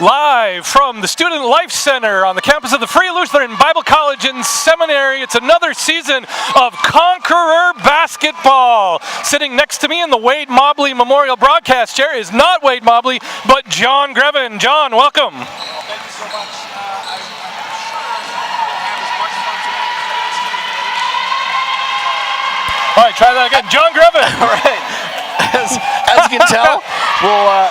Live from the Student Life Center on the campus of the Free Lutheran Bible College and Seminary, it's another season of Conqueror basketball. Sitting next to me in the Wade Mobley Memorial broadcast chair is not Wade Mobley, but John Grevin. John, welcome. Well, thank you so much. All right, try that again. John Grevin. All right. As you can tell,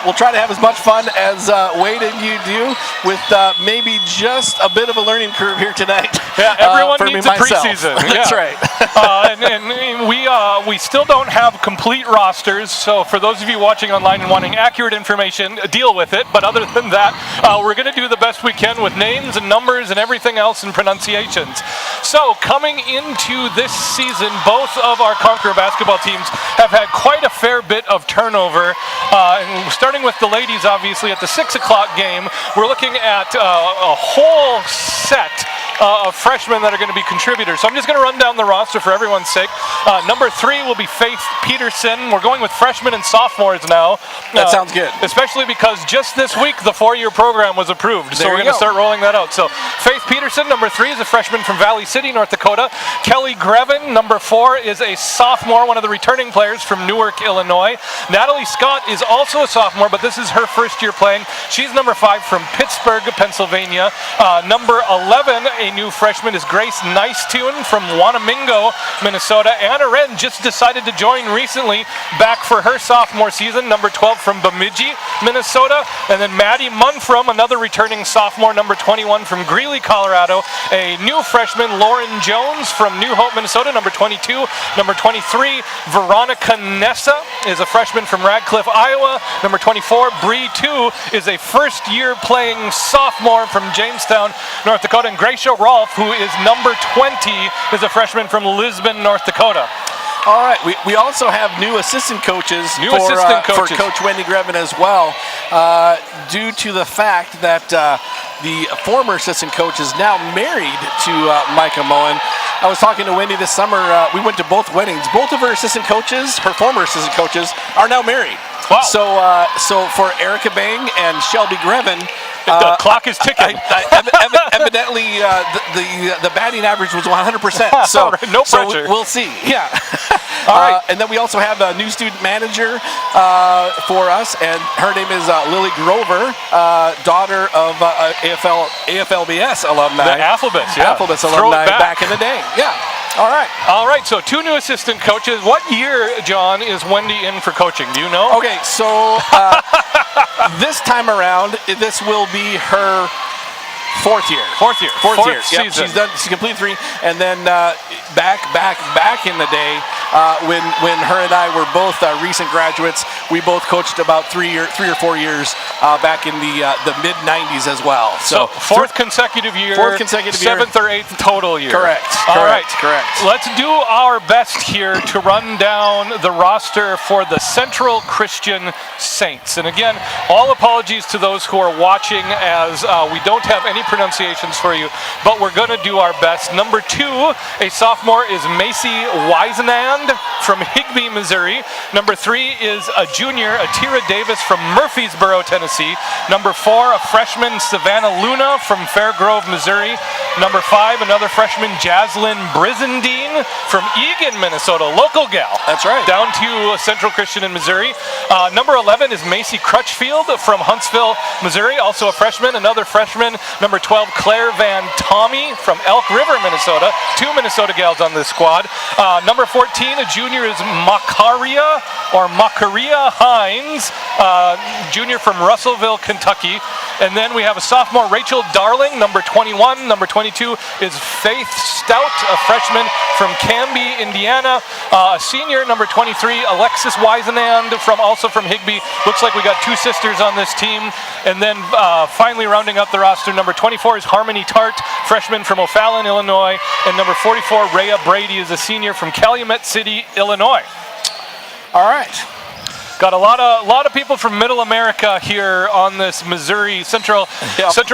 we'll try to have as much fun as Wade and you do, with maybe just a bit of a learning curve here tonight. Yeah, everyone needs a preseason. That's right. And we still don't have complete rosters, so for those of you watching online and wanting accurate information, deal with it. But other than that, we're going to do the best we can with names and numbers and everything else and pronunciations. So coming into this season, both of our Conqueror basketball teams have had quite a fair bit of turnover. And starting with the ladies, obviously, at the 6 o'clock game, we're looking at a whole set of freshmen that are going to be contributors. So I'm just going to run down the roster for everyone's sake. Number 3 will be Faith Peterson. We're going with freshmen and sophomores now. That sounds good. Especially because just this week the 4-year program was approved. So we're going to start rolling that out. So Faith Peterson, number 3, is a freshman from Valley City, North Dakota. Kelly Grevin, number 4, is a sophomore, one of the returning players from Newark, Illinois. Natalie Scott is also a sophomore, but this is her first year playing. She's number 5 from Pittsburgh, Pennsylvania. Number 11, a new freshman, is Grace Nicetune from Wanamingo, Minnesota. Anna Wren just decided to join recently, back for her sophomore season, number 12 from Bemidji, Minnesota. And then Maddie Munfrom, another returning sophomore, number 21 from Greeley, Colorado. A new freshman, Lauren Jones from New Hope, Minnesota, number 22. Number 23, Veronica Nessa, is a freshman from Radcliffe, Iowa. Number 24, Bree 2, is a first-year playing sophomore from Jamestown, North Dakota. And Gracia Rolfe, who is number 20, is a freshman from Lisbon, North Dakota. All right, we also have new assistant coaches for Coach Wendy Grevin as well, due to the fact that the former assistant coach is now married to Micah Moen. I was talking to Wendy this summer. We went to both weddings. Both of her assistant coaches, her former assistant coaches, are now married. Wow. So for Erica Bang and Shelby Grevin, the clock is ticking. Evidently, the batting average was 100%. So no pressure. So we'll see. Yeah. All right. And then we also have a new student manager for us, and her name is Lily Grover, daughter of AFLBS alumni. The Alphabets, yeah. Alphabets alumni back in the day. Yeah. All right. All right, so 2 new assistant coaches. What year, John, is Wendy in for coaching? Do you know? Okay, so this time around, this will be her fourth year. Fourth year. Yep, she's completed 3, and then back in the day, when her and I were both recent graduates, we both coached about 3 or 4 years back in the mid '90s as well. So fourth consecutive year. 7th or 8th total year. Correct. Correct. Let's do our best here to run down the roster for the Central Christian Saints. And again, all apologies to those who are watching, as we don't have any pronunciations for you, but we're going to do our best. Number 2, a sophomore, is Macy Weisenand from Higbee, Missouri. Number 3 is a junior, Atira Davis from Murfreesboro, Tennessee. Number 4, a freshman, Savannah Luna from Fairgrove, Missouri. Number 5, another freshman, Jaslyn Brizendine from Eagan, Minnesota, local gal. That's right. Down to Central Christian in Missouri. Number 11 is Macy Crutchfield from Huntsville, Missouri, also a freshman. Another freshman, number 12, Claire Van Tommy from Elk River, Minnesota. 2 Minnesota gals on this squad. Number 14, a junior, is Makaria Hines, junior from Russellville, Kentucky. And then we have a sophomore, Rachel Darling, number 21. Number 22 is Faith Stout, a freshman from Canby, Indiana. A senior, number 23, Alexis Weisenand, also from Higbee. Looks like we got 2 sisters on this team. And then finally rounding up the roster, number 24 is Harmony Tart, freshman from O'Fallon, Illinois. And number 44, Rhea Brady, is a senior from Calumet City, Illinois. All right. Got a lot of people from Middle America here on this Missouri Central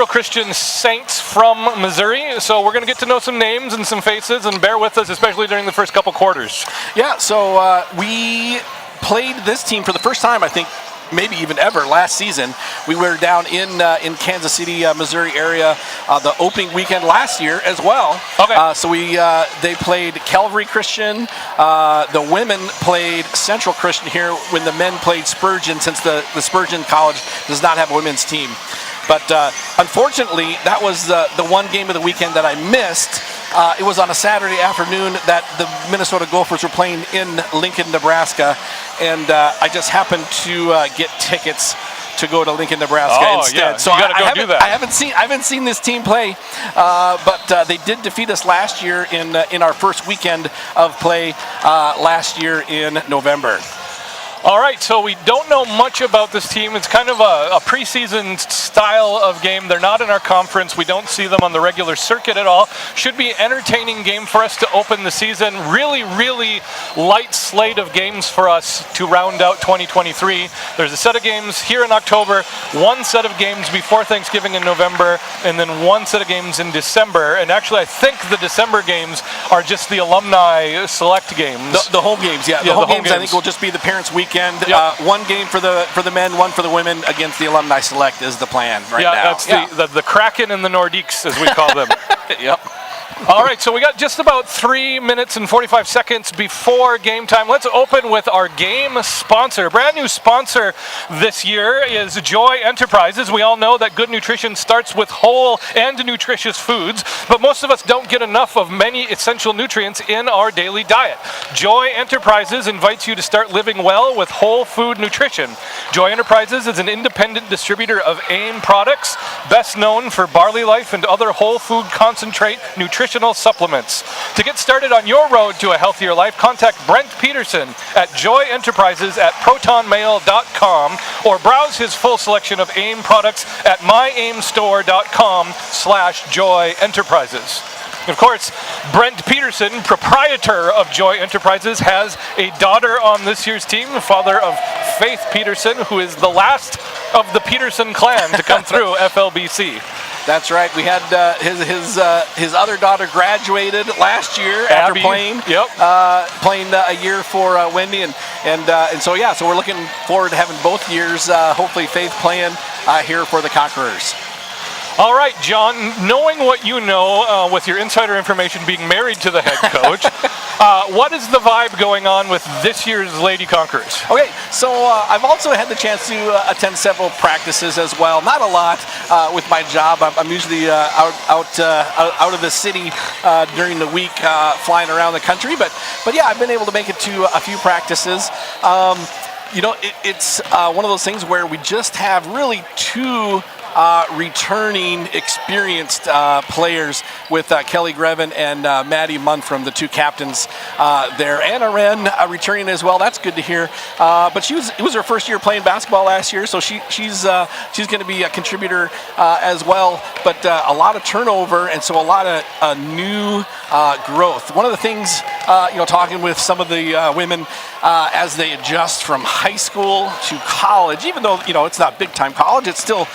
Christian Saints from Missouri. So we're going to get to know some names and some faces, and bear with us, especially during the first couple quarters. Yeah. So we played this team for the first time, I think, maybe even ever. Last season, we were down in Kansas City, Missouri area, the opening weekend last year as well. Okay. So they played Calvary Christian. The women played Central Christian here when the men played Spurgeon, since the Spurgeon College does not have a women's team. But unfortunately, that was the one game of the weekend that I missed. It was on a Saturday afternoon that the Minnesota Gophers were playing in Lincoln, Nebraska, and I just happened to get tickets to go to Lincoln, Nebraska instead. Yeah. So you gotta go do that. I haven't seen this team play, but they did defeat us last year in our first weekend of play last year in November. All right, so we don't know much about this team. It's kind of a preseason style of game. They're not in our conference. We don't see them on the regular circuit at all. Should be an entertaining game for us to open the season. Really, really light slate of games for us to round out 2023. There's a set of games here in October, one set of games before Thanksgiving in November, and then one set of games in December. And actually, I think the December games are just the alumni select games. The home games, yeah. The home games, I think, will just be the parents' weekend. Yep. One game for the men, one for the women against the alumni select is the plan right now. That's the Kraken and the Nordiques, as we call them. Yep. All right, so we got just about 3 minutes and 45 seconds before game time. Let's open with our game sponsor. Brand new sponsor this year is Joy Enterprises. We all know that good nutrition starts with whole and nutritious foods, but most of us don't get enough of many essential nutrients in our daily diet. Joy Enterprises invites you to start living well with whole food nutrition. Joy Enterprises is an independent distributor of AIM products, best known for Barley Life and other whole food concentrate nutritional supplements. To get started on your road to a healthier life, contact Brent Peterson at Joy Enterprises at protonmail.com or browse his full selection of AIM products at myaimstore.com/Joy Enterprises. Of course, Brent Peterson, proprietor of Joy Enterprises, has a daughter on this year's team, father of Faith Peterson, who is the last of the Peterson clan to come through FLBC. That's right. We had his other daughter graduated last year after Abby, playing a year for Wendy, and so we're looking forward to having both years. Hopefully, Faith playing here for the Conquerors. All right, John, knowing what you know with your insider information being married to the head coach, what is the vibe going on with this year's Lady Conquerors? Okay, so I've also had the chance to attend several practices as well. Not a lot with my job. I'm usually out of the city during the week, flying around the country. But yeah, I've been able to make it to a few practices. It's one of those things where we just have really two returning experienced players with Kelly Grevin and Maddie Munfrom, the two captains there. Anna Wren returning as well. That's good to hear. But it was her first year playing basketball last year, so she's going to be a contributor as well. But a lot of turnover, and so a lot of new growth. One of the things, talking with some of the women as they adjust from high school to college, even though it's not big time college, it's still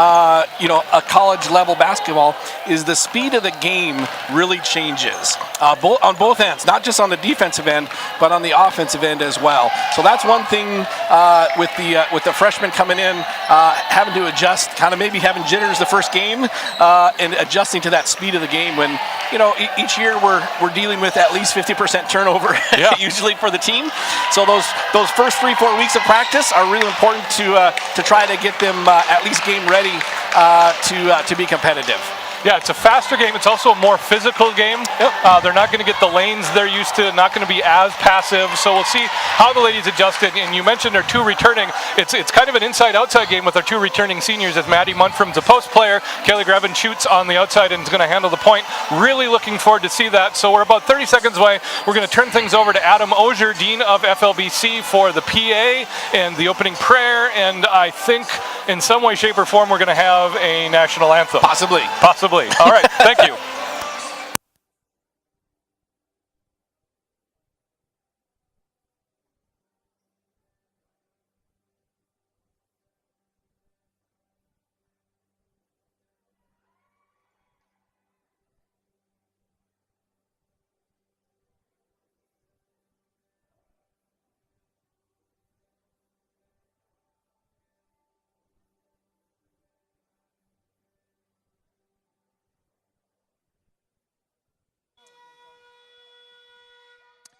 a college level basketball, is the speed of the game really changes on both ends, not just on the defensive end, but on the offensive end as well. So that's one thing with the freshmen coming in, having to adjust, kind of maybe having jitters the first game, and adjusting to that speed of the game when each year we're dealing with at least 50% turnover usually for the team. So those first 3-4 weeks of practice are really important to try to get them at least game ready to be competitive. Yeah, it's a faster game. It's also a more physical game. Yep. They're not going to get the lanes they're used to, not going to be as passive. So we'll see how the ladies adjusted. And you mentioned our two returning. It's kind of an inside-outside game with our two returning seniors, as Maddie Munfrom's a post player. Kelly Grevin shoots on the outside and is going to handle the point. Really looking forward to see that. So we're about 30 seconds away. We're going to turn things over to Adam Osier, Dean of FLBC, for the PA and the opening prayer. And I think in some way, shape, or form, we're going to have a national anthem. Possibly. All right, thank you.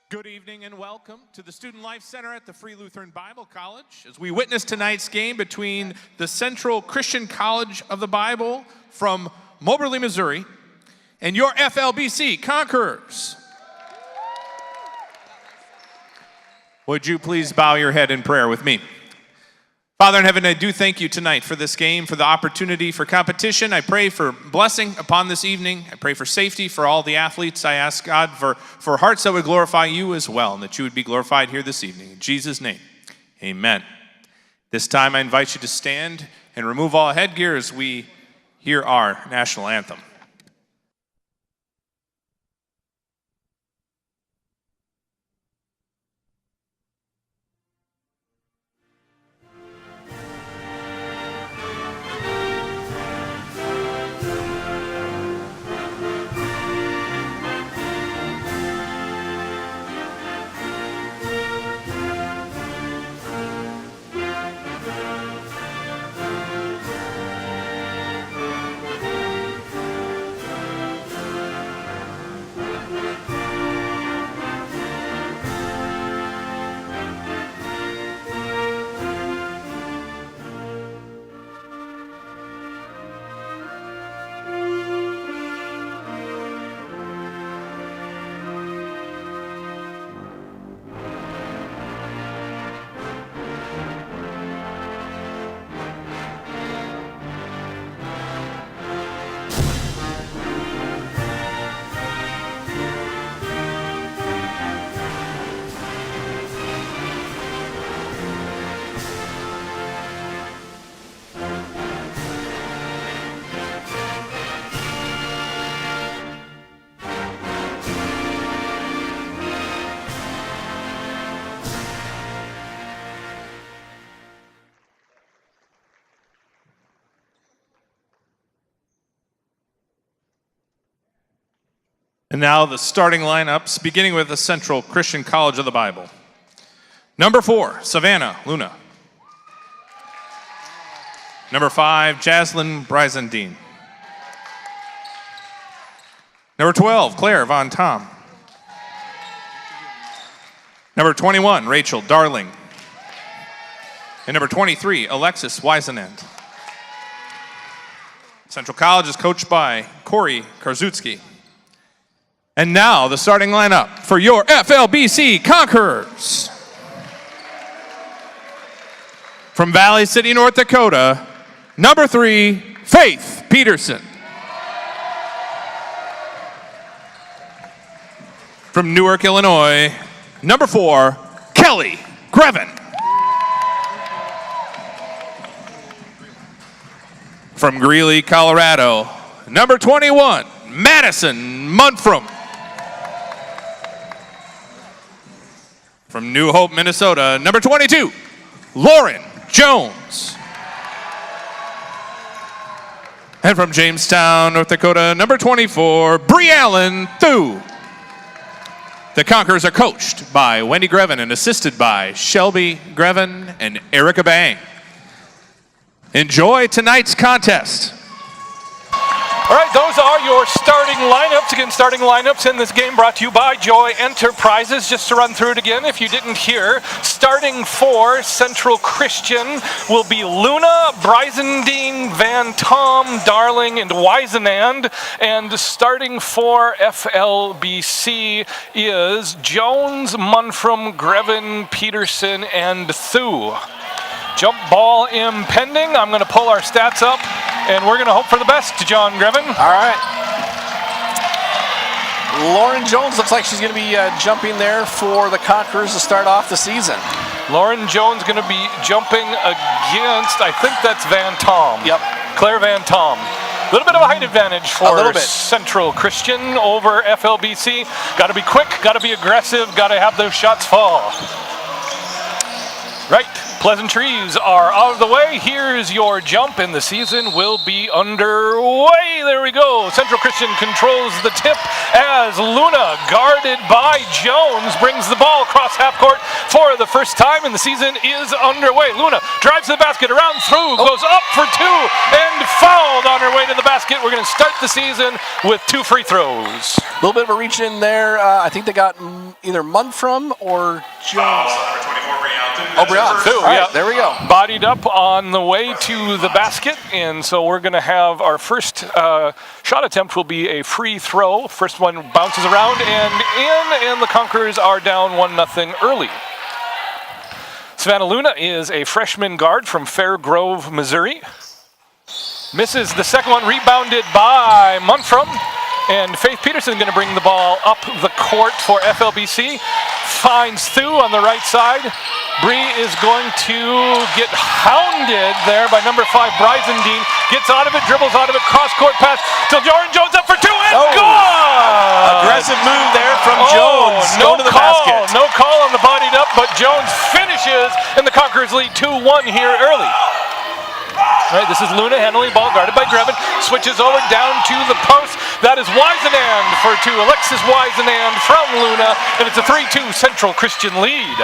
Good evening and welcome to the Student Life Center at the Free Lutheran Bible College as we witness tonight's game between the Central Christian College of the Bible from Moberly, Missouri, and your FLBC Conquerors. Would you please bow your head in prayer with me? Father in heaven, I do thank you tonight for this game, for the opportunity for competition. I pray for blessing upon this evening. I pray for safety for all the athletes. I ask God for hearts that would glorify you as well, and that you would be glorified here this evening. In Jesus' name, amen. This time I invite you to stand and remove all headgear as we hear our national anthem. And now the starting lineups, beginning with the Central Christian College of the Bible. Number 4, Savannah Luna. Number 5, Jaslyn Brizendine. Number 12, Claire Von Tom. Number 21, Rachel Darling. And number 23, Alexis Weisenand. Central College is coached by Corey Karzutsky. And now the starting lineup for your FLBC Conquerors. From Valley City, North Dakota, number 3, Faith Peterson. From Newark, Illinois, number 4, Kelly Grevin. From Greeley, Colorado, number 21, Madison Munfrum. From New Hope, Minnesota, number 22, Lauren Jones. And from Jamestown, North Dakota, number 24, Bree Allen Thu. The Conquerors are coached by Wendy Grevin and assisted by Shelby Grevin and Erica Bang. Enjoy tonight's contest. All right, those are your starting lineups. Again, starting lineups in this game brought to you by Joy Enterprises. Just to run through it again, if you didn't hear, starting for Central Christian will be Luna, Brizendine, Van Tom, Darling, and Weisenand. And starting for FLBC is Jones, Munfrum, Grevin, Peterson, and Thu. Jump ball impending. I'm going to pull our stats up, and we're going to hope for the best, John Grevin. All right. Lauren Jones looks like she's going to be jumping there for the Conquerors to start off the season. Lauren Jones going to be jumping against, I think that's Van Tom. Yep. Claire Van Tom. A little bit of a height advantage for Central Christian over FLBC. Got to be quick, got to be aggressive, got to have those shots fall. Right. Pleasantries are out of the way. Here's your jump, and the season will be underway. There we go. Central Christian controls the tip as Luna, guarded by Jones, brings the ball across half court for the first time, and the season is underway. Luna drives to the basket, around through, goes up for two, and fouled on her way to the basket. We're going to start the season with 2 free throws. A little bit of a reach in there. I think they got either Munfrom or Jones. Brian. Two, Right, there we go. Bodied up on the way to the basket, and so we're going to have our first shot attempt will be a free throw. First one bounces around and in, and the Conquerors are down 1-0 early. Savannah Luna is a freshman guard from Fair Grove, Missouri. Misses the second one, rebounded by Munfrom. And Faith Peterson going to bring the ball up the court for FLBC. Finds Thu on the right side. Bree is going to get hounded there by number 5, Bryzendine. Gets out of it, dribbles out of it, cross-court pass to Lauren Jones up for 2 and good! Aggressive move there from Jones. No to the call, basket. no call on the bodied up, but Jones finishes, and the Conquerors lead 2-1 here early. All right, this is Luna handling ball, guarded by Grevin. Switches over down to the post. That is Wisenand for 2. Alexis Wisenand from Luna, and it's a 3-2 Central Christian lead.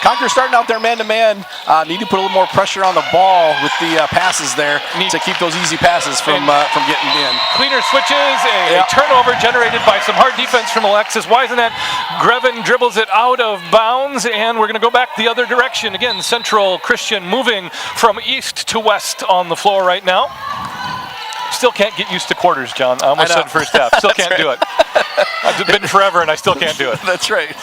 Conqueror starting out there man-to-man. Need to put a little more pressure on the ball with the passes there to keep those easy passes from getting in. Cleaner switches, a turnover generated by some hard defense from Alexis Wisenand. Grevin dribbles it out of bounds, and we're going to go back the other direction. Again, Central Christian moving from east to west on the floor right now. Still can't get used to quarters, John. I almost said first half. Still can't do it. I've been forever, and I still can't do it. That's right.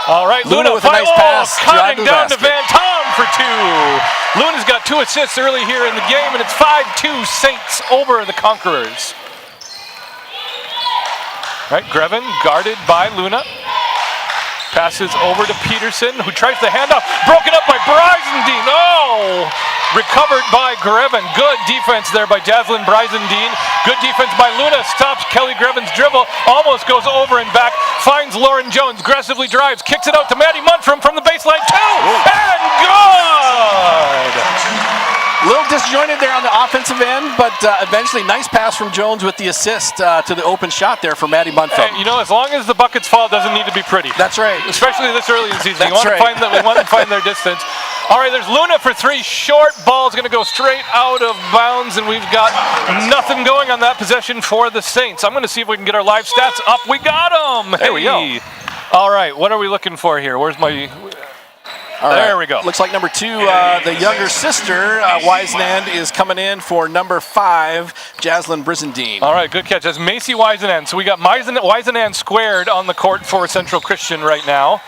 All right, Luna with a nice pass, cutting down to Van Tom for 2. Luna's got 2 assists early here in the game, and it's 5-2 Saints over the Conquerors. All right, Grevin guarded by Luna. Passes over to Peterson, who tries the handoff. Broken up by Bryzendine. Oh! Recovered by Grevin. Good defense there by Jaslyn Bryzendine. Good defense by Luna. Stops Kelly Grevin's dribble. Almost goes over and back. Finds Lauren Jones. Aggressively drives. Kicks it out to Maddie Munfrom from the baseline. 2! And good! A little disjointed there on the offensive end, but eventually nice pass from Jones with the assist to the open shot there for Maddie Munfrom. Hey, you know, as long as the buckets fall, it doesn't need to be pretty. That's right. Especially this early in the season. That's We want right. to find their distance. All right, there's Luna for 3. Short ball's going to go straight out of bounds, and we've got nothing going on that possession for the Saints. I'm going to see if we can get our live stats up. We got them. There we go. All right, what are we looking for here? Where's my... There we go. Looks like number 2, the younger sister, Wisenand, is coming in for number 5, Jaslyn Bryzendine. All right, good catch. That's Macy Wisenand. So we got Wisenand squared on the court for Central Christian right now.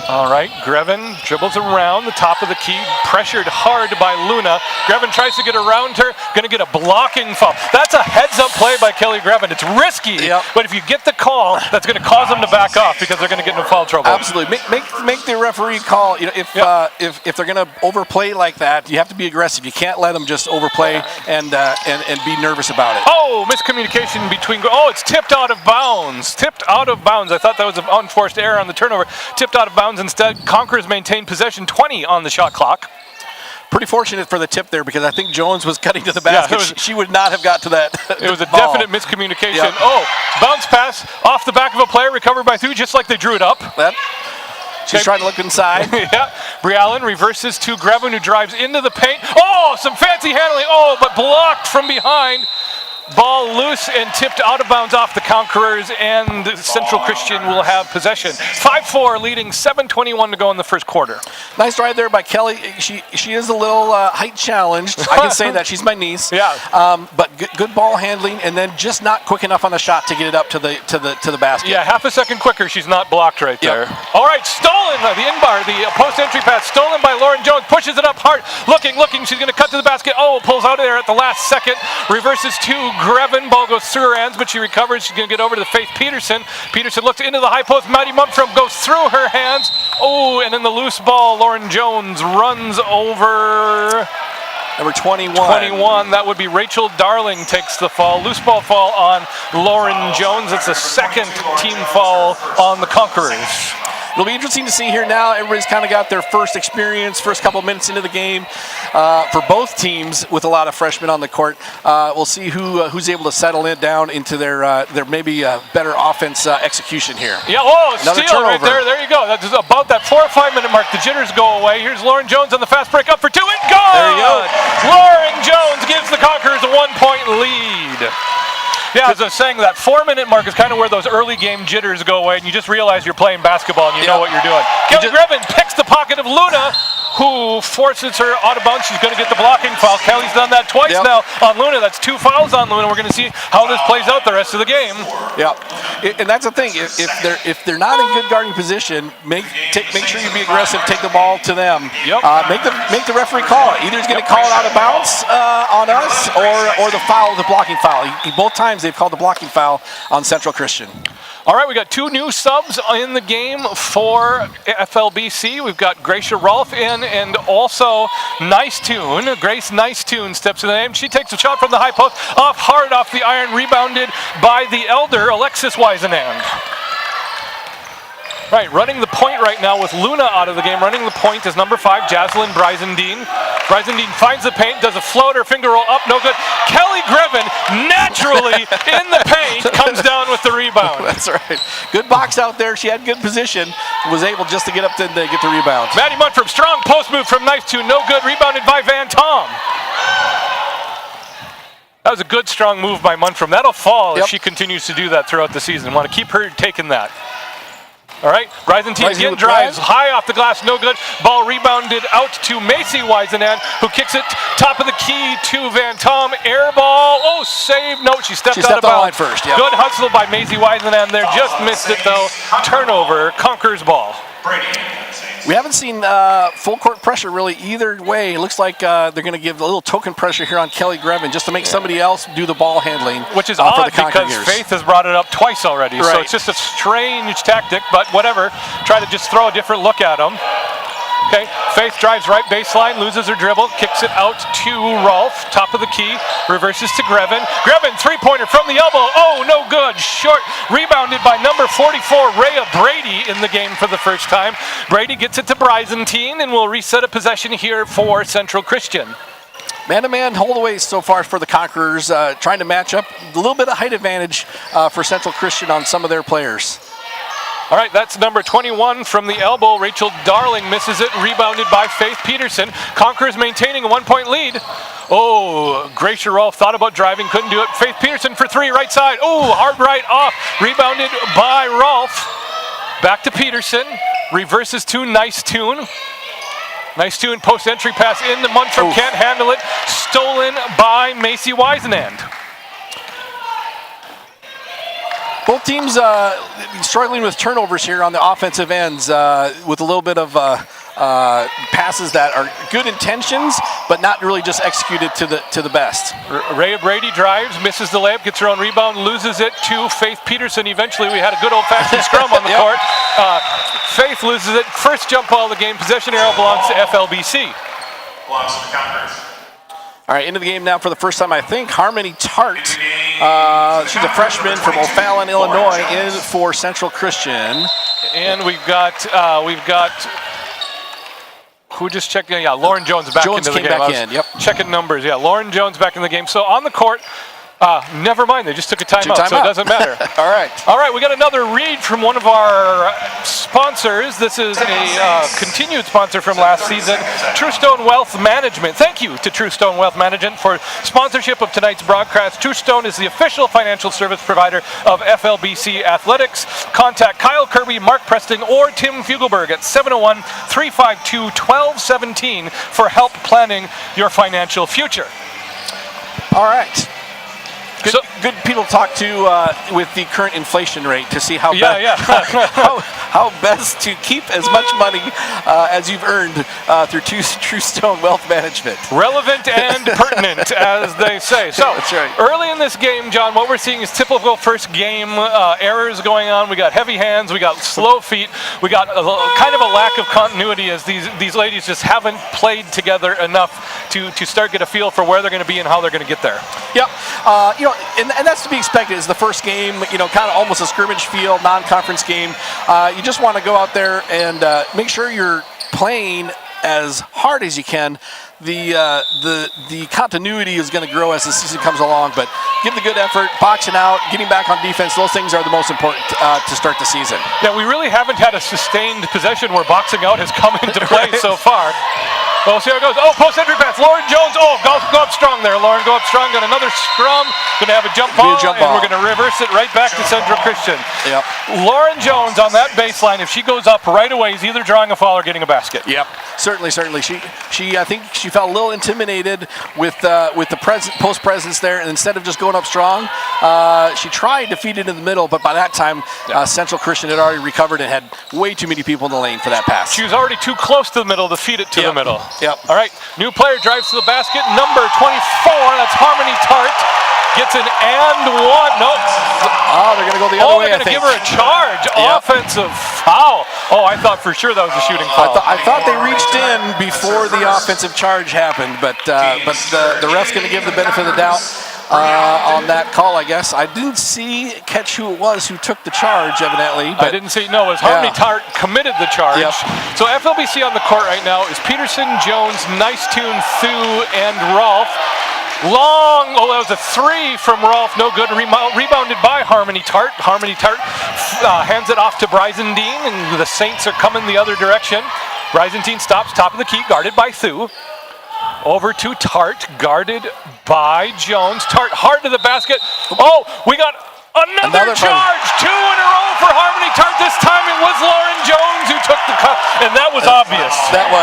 All right, Grevin dribbles around the top of the key, pressured hard by Luna. Grevin tries to get around her, going to get a blocking foul. That's a heads-up play by Kelly Grevin. It's risky, but if you get the call, that's going to cause them to back off because they're going to get into foul trouble. Absolutely. Make the referee call. You know, if they're going to overplay like that, you have to be aggressive. You can't let them just overplay and be nervous about it. Oh, miscommunication between. Oh, it's tipped out of bounds. Tipped out of bounds. I thought that was an unforced error on the turnover. Tipped out of bounds. Instead, Conquerors maintain possession. 20 on the shot clock. Pretty fortunate for the tip there because I think Jones was cutting to the basket. She would not have got to that. It was a definite miscommunication. Yep. Oh, bounce pass off the back of a player, recovered by Thu, just like they drew it up. She's trying to look inside. Yeah. Brie Allen reverses to Grevin, who drives into the paint. Oh, some fancy handling. Oh, but blocked from behind. Ball loose and tipped out of bounds off the Conquerors, and Central Christian will have possession. 5-4 leading, 7:21 to go in the first quarter. Nice drive there by Kelly. She is a little height challenged. I can say that. She's my niece. Yeah. But good ball handling, and then just not quick enough on the shot to get it up to the basket. Yeah, half a second quicker. She's not blocked right there. All right, stolen. The in-bar, the post entry pass, stolen by Lauren Jones. Pushes it up hard. Looking. She's going to cut to the basket. Oh, pulls out of there at the last second. Reverses to Grevin. Ball goes through her hands, but she recovers. She's going to get over to Faith Peterson. Peterson looks into the high post. Maddie Munfrom goes through her hands. Oh, and then the loose ball, Lauren Jones runs over. Number 21. That would be Rachel Darling takes the fall. Loose ball fall on Lauren Jones. It's the second team foul on the Conquerors. it'll be interesting to see here now. Everybody's kind of got their first experience, first couple of minutes into the game for both teams with a lot of freshmen on the court. We'll see who's able to settle it down into their maybe better offense execution here. Yeah, another steal turnover. right there. There you go. That's about that 4 or 5 minute mark. The jitters go away. Here's Lauren Jones on the fast break up for 2 and good! There you go. Lauren Jones gives the Conquerors a 1-point lead. Yeah, as I was saying, that 4 minute mark is kind of where those early game jitters go away, and you just realize you're playing basketball and you know what you're doing. Kelly Grevin picks the pocket of Luna, who forces her out of bounds. She's going to get the blocking foul. Kelly's done that twice now on Luna. That's 2 fouls on Luna. We're going to see how this plays out the rest of the game. Yeah, and that's the thing. If they're not in good guarding position, make sure you be aggressive. Take the ball to them. Make the referee call it. Either he's going to call it out of bounds on us, or the foul, the blocking foul. Both times they've called the blocking foul on Central Christian. All right, we got 2 new subs in the game for FLBC. We've got Gracia Rolfe in, and also Nice Tune. Grace Nice Tune steps in the name. She takes a shot from the high post, hard off the iron, rebounded by the elder Alexis Weisenand. Right, running the point right now with Luna out of the game. Running the point is number 5, Jaslyn Brizendine. Brizendine finds the paint, does a floater, finger roll up, no good. Kelly Grevin, naturally in the paint, comes down with the rebound. That's right. Good box out there. She had good position. Was able just to get up to get the rebound. Maddie Munford, strong post move from Nice Tune, no good. Rebounded by Van Tom. That was a good, strong move by Munford. That'll fall if she continues to do that throughout the season. Want to keep her taking that. All right, Brizendine again drives high off the glass, no good. Ball rebounded out to Macy Weisenand, who kicks it top of the key to Van Tom. Air ball, save. No, she stepped out of bounds. First, Good hustle by Macy Weisenand there, just missed it though. Turnover, Conqueror's ball. We haven't seen full court pressure really either way. It looks like they're going to give a little token pressure here on Kelly Grevin just to make somebody else do the ball handling. Which is odd because Faith has brought it up twice already. Right. So it's just a strange tactic, but whatever. Try to just throw a different look at them. Okay, Faith drives right baseline, loses her dribble, kicks it out to Rolfe, top of the key, reverses to Grevin. Grevin, three-pointer from the elbow. No good. Short, rebounded by number 44, Rhea Brady in the game for the first time. Brady gets it to Brizendine and will reset a possession here for Central Christian. Man-to-man holdaways so far for the Conquerors, trying to match up. A little bit of height advantage for Central Christian on some of their players. All right, that's number 21 from the elbow. Rachel Darling misses it, rebounded by Faith Peterson. Conquerors maintaining a 1-point lead. Gracia Rolfe thought about driving, couldn't do it. Faith Peterson for 3, right side. Hard right off, rebounded by Rolfe. Back to Peterson, reverses to Nice Tune. Nice Tune, post-entry pass into Munford, can't handle it. Stolen by Macy Weisenand. Both teams struggling with turnovers here on the offensive ends with a little bit of passes that are good intentions, but not really just executed to the best. Rhea Brady drives, misses the layup, gets her own rebound, loses it to Faith Peterson. Eventually, we had a good old-fashioned scrum on the court. Faith loses it. First jump ball of the game. Possession arrow belongs to FLBC. Belongs to the Conquerors. All right, into the game now for the first time, I think, Harmony Tart. She's a freshman from O'Fallon, Illinois, in for Central Christian. And we've got who just checked in? Yeah, Lauren Jones back into the game. Back in, yep. Checking numbers. Yeah, Lauren Jones back in the game. So on the court, never mind. They just took a timeout, so it doesn't matter. All right. All right, we got another read from one of our sponsors. This is a continued sponsor from last season, True Stone Wealth Management. Thank you to True Stone Wealth Management for sponsorship of tonight's broadcast. True Stone is the official financial service provider of FLBC Athletics. Contact Kyle Kirby, Mark Preston, or Tim Fugelberg at 701-352-1217 for help planning your financial future. All right. Good people to talk to with the current inflation rate to see how best to keep as much money as you've earned through True Stone Wealth Management. Relevant and pertinent, as they say. So that's right. Early in this game, John, what we're seeing is typical first game errors going on. We got heavy hands, we got slow feet, we got kind of a lack of continuity as these ladies just haven't played together enough to start get a feel for where they're going to be and how they're going to get there. Yep. And that's to be expected. It's the first game, kind of almost a scrimmage feel, non-conference game. You just want to go out there and make sure you're playing as hard as you can. The continuity is going to grow as the season comes along, but give the good effort, boxing out, getting back on defense. Those things are the most important to start the season. Yeah, we really haven't had a sustained possession where boxing out has come into play so far. Well, we'll see how it goes. Oh, post entry pass. Lauren Jones. Oh, go up strong there. Lauren, go up strong. Got another scrum. Going to have a jump ball, and we're going to reverse it right back to Central Christian. Yep. Lauren Jones on that baseline, if she goes up right away, is either drawing a foul or getting a basket. Yep. Certainly. I think she felt a little intimidated with the post presence there, and instead of just going up strong, she tried to feed it in the middle, but by that time, Central Christian had already recovered and had way too many people in the lane for that pass. She was already too close to the middle to feed it to the middle. Yep. All right, new player drives to the basket. Number 24, that's Harmony Tart. Gets an and one. Nope. Oh, they're going to go the other way, they're going to give her a charge. Yep. Offensive foul. Oh, I thought for sure that was a shooting foul. I thought they reached in before the offensive charge happened, but the ref's going to give the benefit of the doubt on that call, I guess. I didn't catch who it was who took the charge, evidently. But I didn't see. No, it was Harmony Tart committed the charge. Yep. So FLBC on the court right now is Peterson, Jones, Nice Tune, Thu, and Rolfe. Long, that was a three from Rolfe, no good, rebounded by Harmony Tart. Harmony Tart hands it off to Bryzendine, and the Saints are coming the other direction. Bryzendine stops, top of the key, guarded by Thu. Over to Tart, guarded by Jones. Tart hard to the basket. Oh, we got another charge. Two in a row for Harmony Tart. This time it was Lauren Jones who took the cut, and that was obvious. That was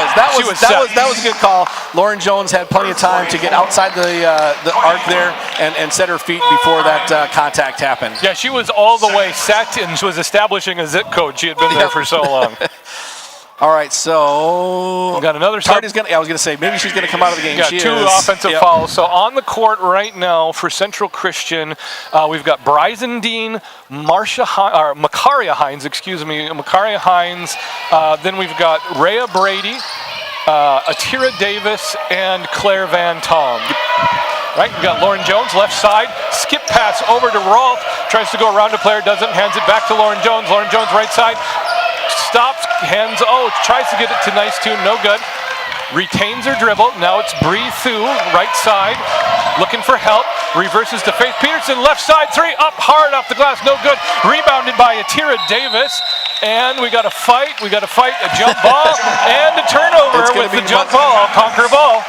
a good call. Lauren Jones had plenty of time to get outside the arc there and set her feet before that contact happened. Yeah, she was all the way set and she was establishing a zip code. She had been there for so long. All right, so we got another Tart is going to, I was going to say, maybe she's going to come out of the game. Got two offensive fouls. So on the court right now for Central Christian, we've got Bryzendine, Makaria Hines, then we've got Rhea Brady, Atira Davis, and Claire Van Tom. Right, we got Lauren Jones, left side, skip pass over to Rolfe, tries to go around a player, doesn't, hands it back to Lauren Jones. Lauren Jones, right side, stops, tries to get it to Nice Tune, no good. Retains her dribble, now it's Bree Thu, right side, looking for help, reverses to Faith Peterson, left side three, up hard off the glass, no good. Rebounded by Atira Davis, and we got a fight, a jump ball, and a turnover with the jump ball, Conqueror ball.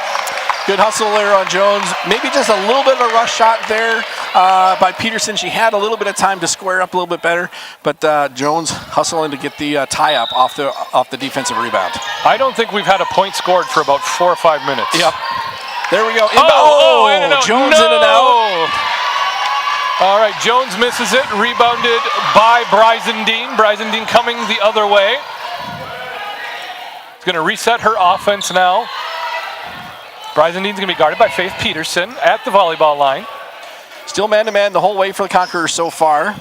Good hustle there on Jones. Maybe just a little bit of a rush shot there by Peterson. She had a little bit of time to square up a little bit better, but Jones hustling to get the tie-up off the defensive rebound. I don't think we've had a point scored for about 4 or 5 minutes. Yep. There we go. In and out. Jones in and out. All right, Jones misses it. Rebounded by Bryzendine. Bryzendine coming the other way. He's going to reset her offense now. Bryzendine's going to be guarded by Faith Peterson at the volleyball line. Still man-to-man the whole way for the Conquerors so far.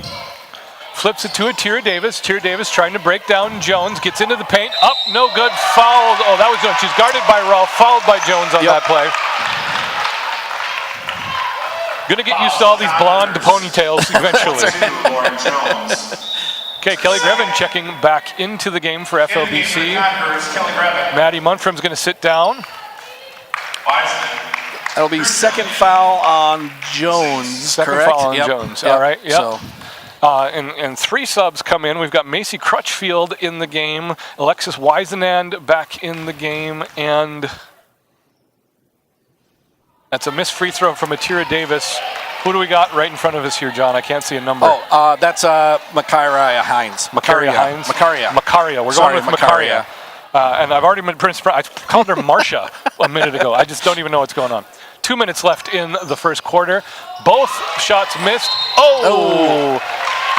Flips it to Atira Davis. Atira Davis trying to break down Jones. Gets into the paint. Up, no good. Fouled. Oh, that was good. She's guarded by Rolfe. Fouled by Jones on that play. Going to get used to all these blonde ponytails eventually. Okay, Kelly Grevin checking back into the game for FLBC. Maddie Munfram's going to sit down. That'll be second foul on Jones, correct? Foul on Jones, all right. Yep. So. And three subs come in. We've got Macy Crutchfield in the game, Alexis Weisenand back in the game, and that's a missed free throw from Atira Davis. Who do we got right in front of us here, John? I can't see a number. Oh, that's Makaria Hines. Makaria. We're going with Makaria. And I've already been I called her Marcia a minute ago. I just don't even know what's going on. 2 minutes left in the first quarter. Both shots missed.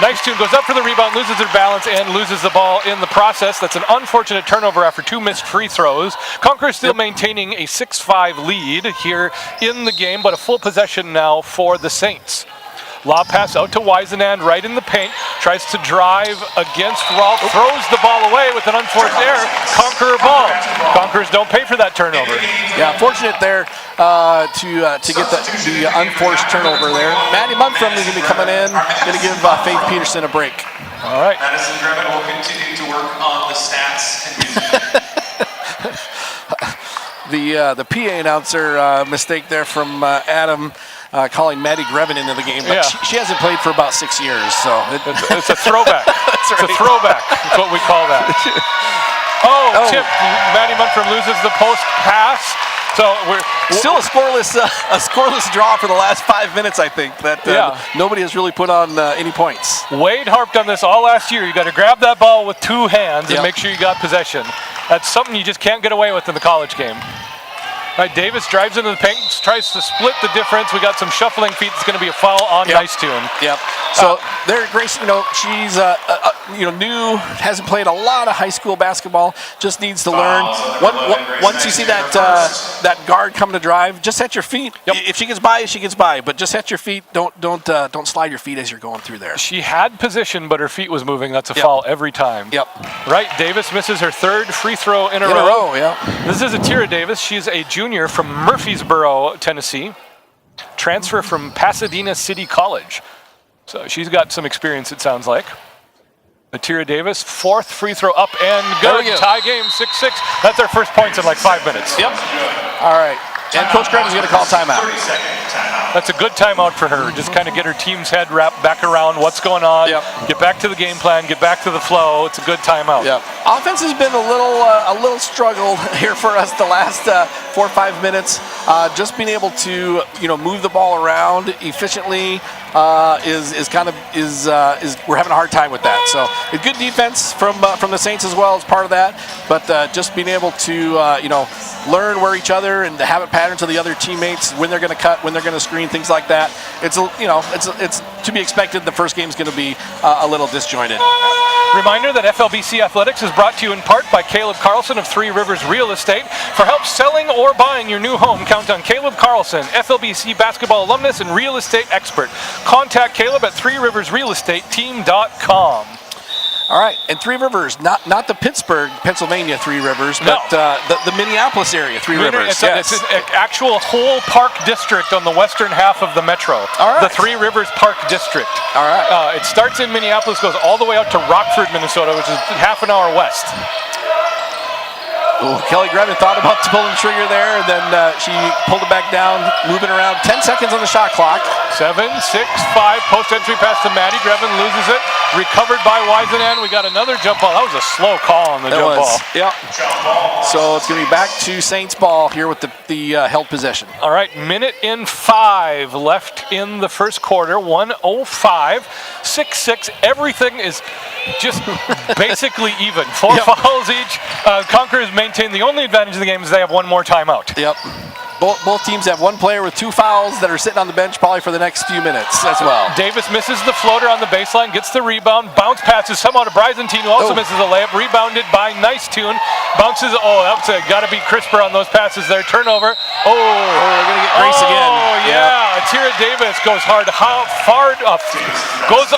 Nice Tune goes up for the rebound, loses her balance, and loses the ball in the process. That's an unfortunate turnover after 2 missed free throws. Conqueror still maintaining a 6-5 lead here in the game, but a full possession now for the Saints. Lob pass out to Weisenand, right in the paint. Tries to drive against Rolf. Throws the ball away with an unforced error. Conqueror ball. Conquerors don't pay for that turnover. Yeah, fortunate there to get the unforced turnover there. Maddie Munfrom is going to be coming in. Going to give Faith Peterson a break. All right. Madison Grevin will continue to work on the stats. The PA announcer mistake there from Adam calling Maddie Grevin into the game, but she hasn't played for about 6 years, so it's a throwback. That's right. It's a throwback. That's what we call that. Tip. Maddie Munfrom loses the post pass. So we're still a scoreless draw for the last 5 minutes, I think, that nobody has really put on any points. Wade harped on this all last year. You got to grab that ball with 2 hands and make sure you got possession. That's something you just can't get away with in the college game. All right, Davis drives into the paint, tries to split the difference. We got some shuffling feet. It's going to be a foul on Nice Tune. Yep. So there, Grace, she's new, hasn't played a lot of high school basketball. Just needs to learn. Once you see that guard come to drive, just set your feet. Yep. If she gets by, she gets by. But just set your feet. Don't slide your feet as you're going through there. She had position, but her feet was moving. That's a foul every time. Yep. Right. Davis misses her 3rd free throw in a row. This is Atira Davis. She's a junior from Murfreesboro, Tennessee. Transfer from Pasadena City College. So she's got some experience, it sounds like. Atira Davis, 4th free throw up and good. Tie game, 6-6. That's our first points in like 5 minutes. Yep. All right. And Coach Grevin's going to call timeout. That's a good timeout for her. Just kind of get her team's head wrapped back around what's going on. Get back to the game plan. Get back to the flow. It's a good timeout. Offense has been a little struggle here for us the last 4 or 5 minutes. Just being able to move the ball around efficiently is we're having a hard time with that. So a good defense from the Saints as well as part of that. But just being able to learn where each other and the habit patterns of the other teammates, when they're going to cut, when they're going to screen, things like that. It's to be expected. The first game is going to be a little disjointed. Reminder that FLBC Athletics is brought to you in part by Caleb Carlson of Three Rivers Real Estate. For help selling or buying your new home, count on Caleb Carlson, FLBC basketball alumnus and real estate expert. Contact Caleb at threeriversrealestateteam.com. All right, and Three Rivers, not the Pittsburgh, Pennsylvania Three Rivers, but the Minneapolis area Three Rivers. It's an actual whole park district on the western half of the metro. All right. The Three Rivers Park District. All right. It starts in Minneapolis, goes all the way out to Rockford, Minnesota, which is half an hour west. Kelly Grevin thought about pulling the trigger there, and then she pulled it back down, moving around. 10 seconds on the shot clock. 7, 6, 5. Post entry pass to Maddie. Grevin loses it. Recovered by Weisenand. We got another jump ball. That was a slow call on the jump ball. Yeah. So it's going to be back to Saints ball here with the held possession. All right, minute in 5 left in the first quarter. 1:05, 6-6. Everything is just basically even. 4 fouls each. Conquerors maintain the only advantage of the game is they have one more timeout. Yep. Both teams have one player with 2 fouls that are sitting on the bench probably for the next few minutes as well. Davis misses the floater on the baseline, gets the rebound, bounce passes somehow to Bryzantine, who also misses a layup, rebounded by Nice Tune. Bounces, that's got to be crisper on those passes there. Turnover. We're going to get Grace again. Oh, yeah. Atira Davis goes hard, goes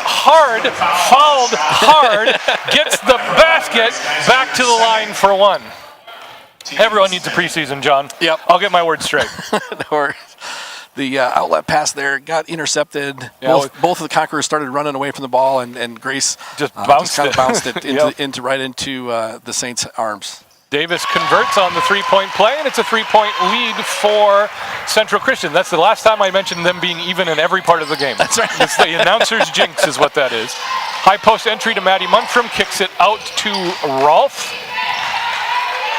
hard, fouled hard, gets the basket, back to the line for 1. Everyone needs a preseason, John. Yep. I'll get my words straight. The outlet pass there got intercepted. Both of the Conquerors started running away from the ball, and Grace just bounced it into right into the Saints' arms. Davis converts on the 3-point play, and it's a 3-point lead for Central Christian. That's the last time I mentioned them being even in every part of the game. That's right. It's the announcer's jinx is what that is. High post entry to Maddie Munfrom, kicks it out to Rolf.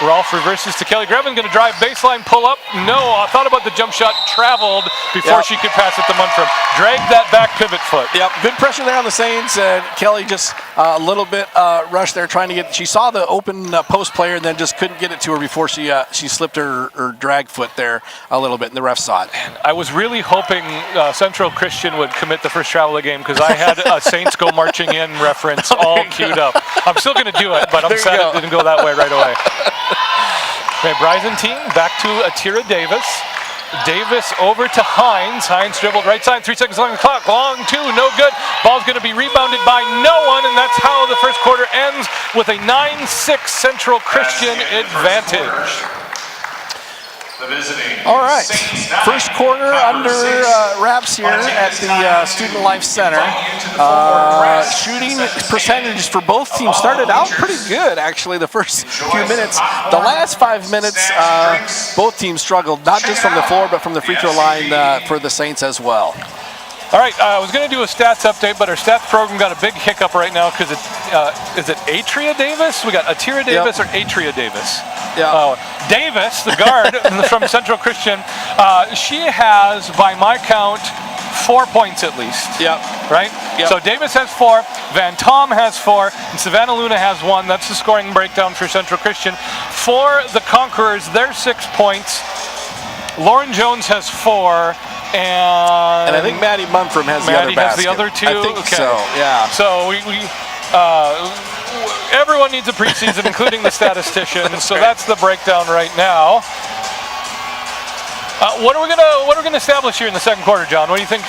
Rolf reverses to Kelly Grevin, going to drive baseline, pull up. No, I thought about the jump shot, traveled before she could pass it to Munfrom. Dragged that back pivot foot. Yep, good pressure there on the Saints. Kelly just a little bit rushed there trying to get, she saw the open post player and then just couldn't get it to her before she slipped her drag foot there a little bit, and the ref saw it. I was really hoping Central Christian would commit the first travel of the game because I had a Saints go marching in reference all queued up. I'm still going to do it, but I'm sad it didn't go that way right away. Okay, Bryzantine back to Atira Davis. Davis over to Hines. Hines dribbled right side, 3 seconds on the clock. Long two, no good. Ball's going to be rebounded by no one, and that's how the first quarter ends with a 9-6 Central Christian advantage. All right, first quarter under wraps here at the Student Life Center. Shooting percentages for both teams started out pretty good, actually, the first few minutes. The last 5 minutes, both teams struggled, not just from the floor, but from the free throw line for the Saints as well. All right, I was going to do a stats update, but our stats program got a big hiccup right now because is it Atria Davis? We got Atira Davis or Atria Davis? Yeah. Davis, the guard from Central Christian, she has, by my count, 4 points at least. Yep. Right? Yep. So Davis has 4, Van Tom has 4, and Savannah Luna has 1. That's the scoring breakdown for Central Christian. For the Conquerors, they're 6 points. Lauren Jones has 4. And I think Maddie Munfrom has the other basket. Maddie has the other 2? I think okay. so, yeah. So everyone needs a preseason, including the statisticians. So that's the breakdown right now. What are we gonna establish here in the second quarter, John? What do you think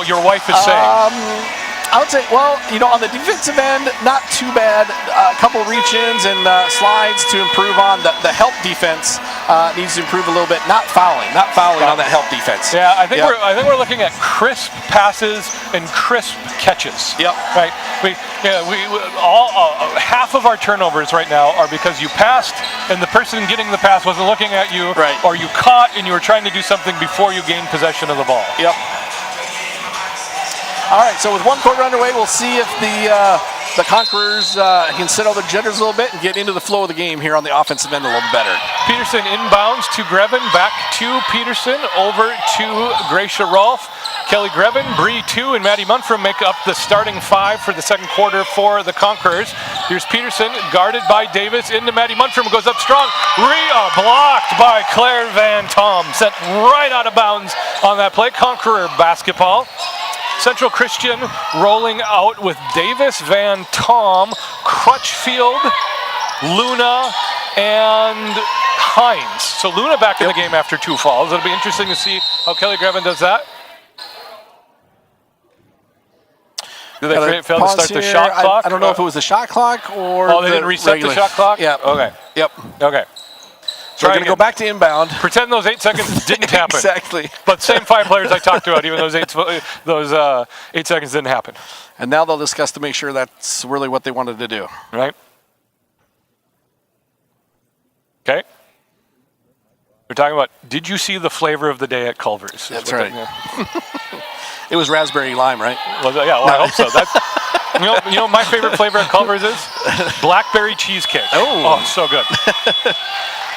your wife is saying? I would say, well, on the defensive end, not too bad. A couple reach-ins and slides to improve on. The help defense needs to improve a little bit. Not fouling on that help defense. Yeah, I think we're looking at crisp passes and crisp catches. Yep. Right. We half of our turnovers right now are because you passed and the person getting the pass wasn't looking at you, right, or you caught and you were trying to do something before you gained possession of the ball. Yep. All right, so with 1 quarter underway, we'll see if the Conquerors can settle their jitters a little bit and get into the flow of the game here on the offensive end a little better. Peterson inbounds to Grevin, back to Peterson, over to Gracia Rolfe. Kelly Grevin, Bree 2, and Maddie Munfrom make up the starting 5 for the second quarter for the Conquerors. Here's Peterson, guarded by Davis, into Maddie Munfrom, goes up strong. Blocked by Claire Van Tom, sent right out of bounds on that play. Conqueror basketball. Central Christian rolling out with Davis, Van Tom, Crutchfield, Luna, and Hines. So Luna back in the game after 2 fouls. It'll be interesting to see how Kelly Grevin does that. Did they fail to start the shot clock? I don't know if it was the shot clock or they didn't reset the shot clock? Yeah. Okay. Yep. Okay. So we're going to go back to inbound. Pretend those 8 seconds didn't happen. Exactly. But same 5 players I talked about, even those 8 seconds didn't happen. And now they'll discuss to make sure that's really what they wanted to do. Right. Okay. We're talking about, did you see the flavor of the day at Culver's? That's right. It was raspberry lime, right? Well, yeah, well, I hope so. That's, you know my favorite flavor at Culver's is? Blackberry cheesecake. Oh, so good.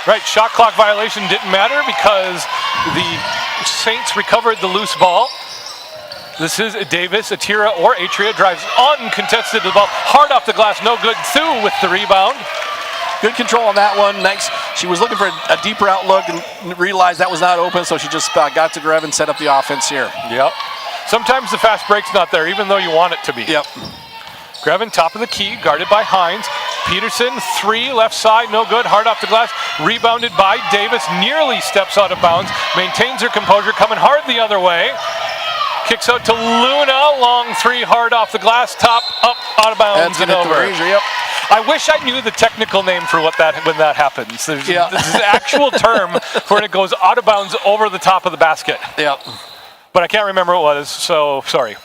Right, shot clock violation didn't matter because the Saints recovered the loose ball. This is Davis, Atira, or Atria, drives uncontested to the ball, hard off the glass, no good. Thu with the rebound. Good control on that one. Next, she was looking for a deeper outlook and realized that was not open, so she just got to Grevin and set up the offense here. Yep. Sometimes the fast break's not there, even though you want it to be. Yep. Grevin, top of the key, guarded by Hines. Peterson, 3, left side, no good, hard off the glass. Rebounded by Davis, nearly steps out of bounds, maintains her composure, coming hard the other way. Kicks out to Luna, long 3, hard off the glass, top, up, out of bounds, and over. Yep. I wish I knew the technical name for when that happens. There's an actual term for when it goes out of bounds over the top of the basket. Yep. But I can't remember what it was, so sorry.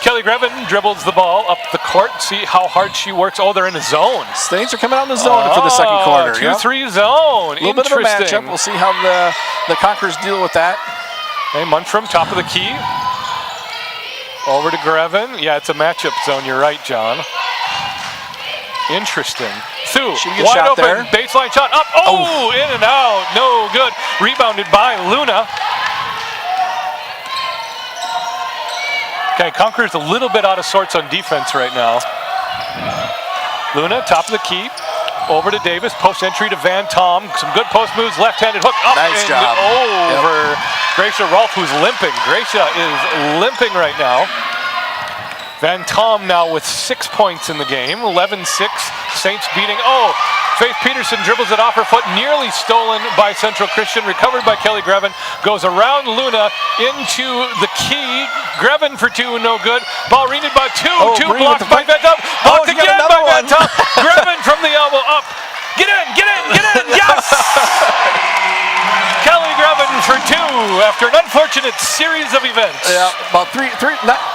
Kelly Grevin dribbles the ball up the court. See how hard she works. Oh, they're in a zone. Saints are coming out in the zone for the second quarter. 2-3 zone. A little bit of a matchup. We'll see how the Conquerors deal with that. Hey, Munfrom, top of the key. Over to Grevin. Yeah, it's a matchup zone. You're right, John. Interesting. Thu, wide open, there. Baseline shot, up, in and out, no good. Rebounded by Luna. Okay, Conqueror's a little bit out of sorts on defense right now. Luna, top of the key, over to Davis, post entry to Van Tom, some good post moves, left-handed hook, up nice and job. over. Gracia Rolfe, who's limping. Gracia is limping right now. Van Tom now with 6 points in the game, 11-6. Saints beating, Faith Peterson dribbles it off her foot, nearly stolen by Central Christian, recovered by Kelly Grevin, goes around Luna into the key. Grevin for two, no good. Ball readed by two blocked by Van Tom. Blocked again by Van Tom. Grevin from the elbow up. Get in, yes! Kelly Grevin for two after an unfortunate series of events. Yeah, about three.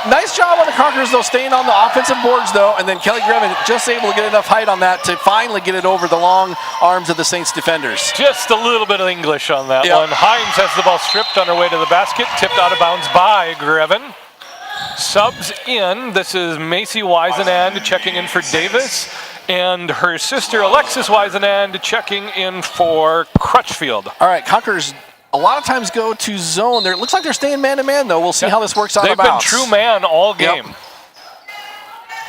Nice job on the Conquerors, though, staying on the offensive boards, though, and then Kelly Grevin just able to get enough height on that to finally get it over the long arms of the Saints defenders. Just a little bit of English on that one. Hines has the ball stripped on her way to the basket, tipped out of bounds by Grevin. Subs in. This is Macy Wisenand checking in for Davis, and her sister Alexis Wisenand checking in for Crutchfield. All right, Conquerors a lot of times go to zone. It looks like they're staying man-to-man, though. We'll see how this works out. They've been true man all game.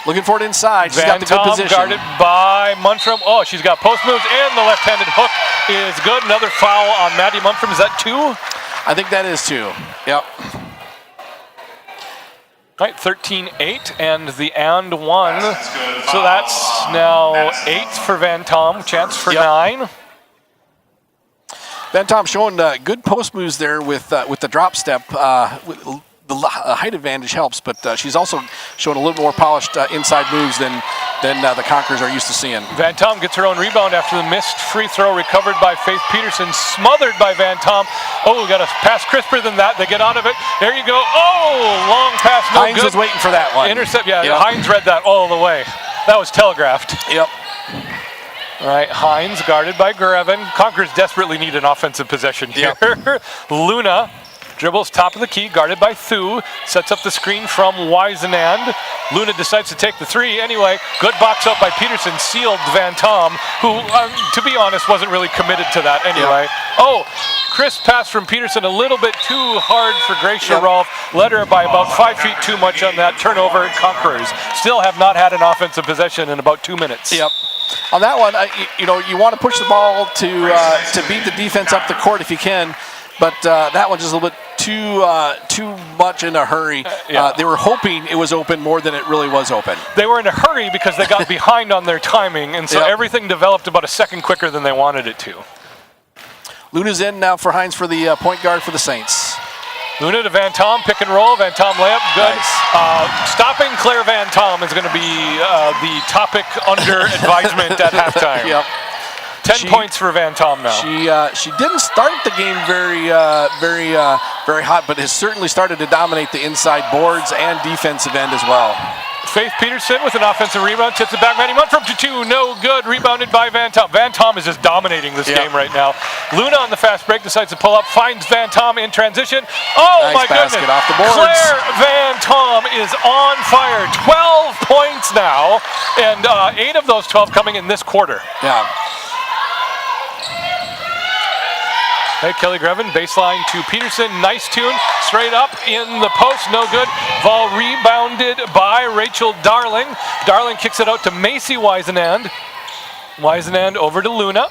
Looking for it inside. She's got the good position. Guarded by Muntrum. Oh, she's got post moves, and the left-handed hook is good. Another foul on Maddie Muntrum. Is that two? I think that is two. Yep. All right, 13-8, and the and one. So that's now 8 for Van Tom. Chance for 9. Van Tom showing good post moves there with the drop step. The height advantage helps, but she's also showing a little more polished inside moves than the Conquerors are used to seeing. Van Tom gets her own rebound after the missed free throw, recovered by Faith Peterson, smothered by Van Tom. Oh, we got a pass crisper than that. They get out of it. There you go. Oh, long pass, no Hines good. was waiting for that one. Intercept, Hines read that all the way. That was telegraphed. Yep. All right, Hines guarded by Grevin. Conquerors desperately need an offensive possession here. Yep. Luna dribbles top of the key, guarded by Thu. Sets up the screen from Wisenand. Luna decides to take the three anyway. Good box up by Peterson, sealed Van Tom, who, to be honest, wasn't really committed to that anyway. Yep. Oh, crisp pass from Peterson, a little bit too hard for Gracia Rolfe. Led her by about 5 feet too much on that turnover. Conquerors still have not had an offensive possession in about 2 minutes. Yep. On that one, you want to push the ball to beat the defense up the court if you can. But that one just a little bit too much in a hurry. They were hoping it was open more than it really was open. They were in a hurry because they got behind on their timing, and so everything developed about a second quicker than they wanted it to. Luna's in now for Hines for the point guard for the Saints. Luna to Van Tom, pick and roll. Van Tom layup, good. Nice. Stopping Claire Van Tom is going to be the topic under advisement at halftime. Yep. 10 points for Van Tom now. She didn't start the game very hot, but has certainly started to dominate the inside boards and defensive end as well. Faith Peterson with an offensive rebound, tips it back. Maddie Muntrum to two, no good. Rebounded by Van Tom. Van Tom is just dominating this game right now. Luna on the fast break decides to pull up, finds Van Tom in transition. Oh nice my goodness! Off the boards. Claire Van Tom is on fire. 12 points now, and 8 of those 12 coming in this quarter. Yeah. Hey, Kelly Grevin, baseline to Peterson. Nice tune. Straight up in the post. No good. Ball rebounded by Rachel Darling. Darling kicks it out to Macy Wisenand. Wisenand over to Luna.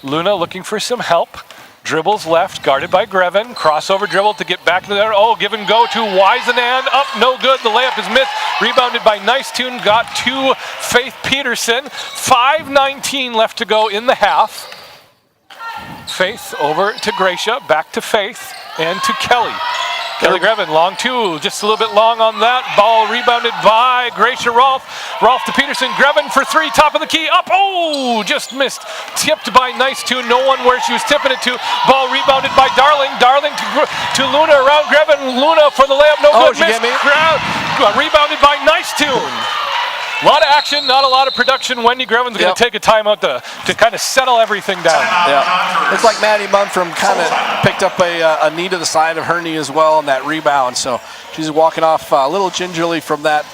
Luna looking for some help. Dribbles left, guarded by Grevin. Crossover dribble to get back to there. Oh, give and go to Wisenand. Up, no good. The layup is missed. Rebounded by Nice Tune. Got to Faith Peterson. 5:19 left to go in the half. Faith over to Gracia, back to Faith, and to Kelly. Kelly Grevin, long two, just a little bit long on that. Ball rebounded by Gracia Rolfe. Rolfe to Peterson, Grevin for three, top of the key, up, oh, just missed. Tipped by Nice Tune, no one where she was tipping it to. Ball rebounded by Darling. Darling to Luna around Grevin. Luna for the layup, no good, missed. Rebounded by Nice Tune. A lot of action, not a lot of production. Wendy Grevin's going to take a timeout to kind of settle everything down. Yeah. Looks like Maddie Muntrum kind of picked up a knee to the side of her knee as well on that rebound. So she's walking off a little gingerly from that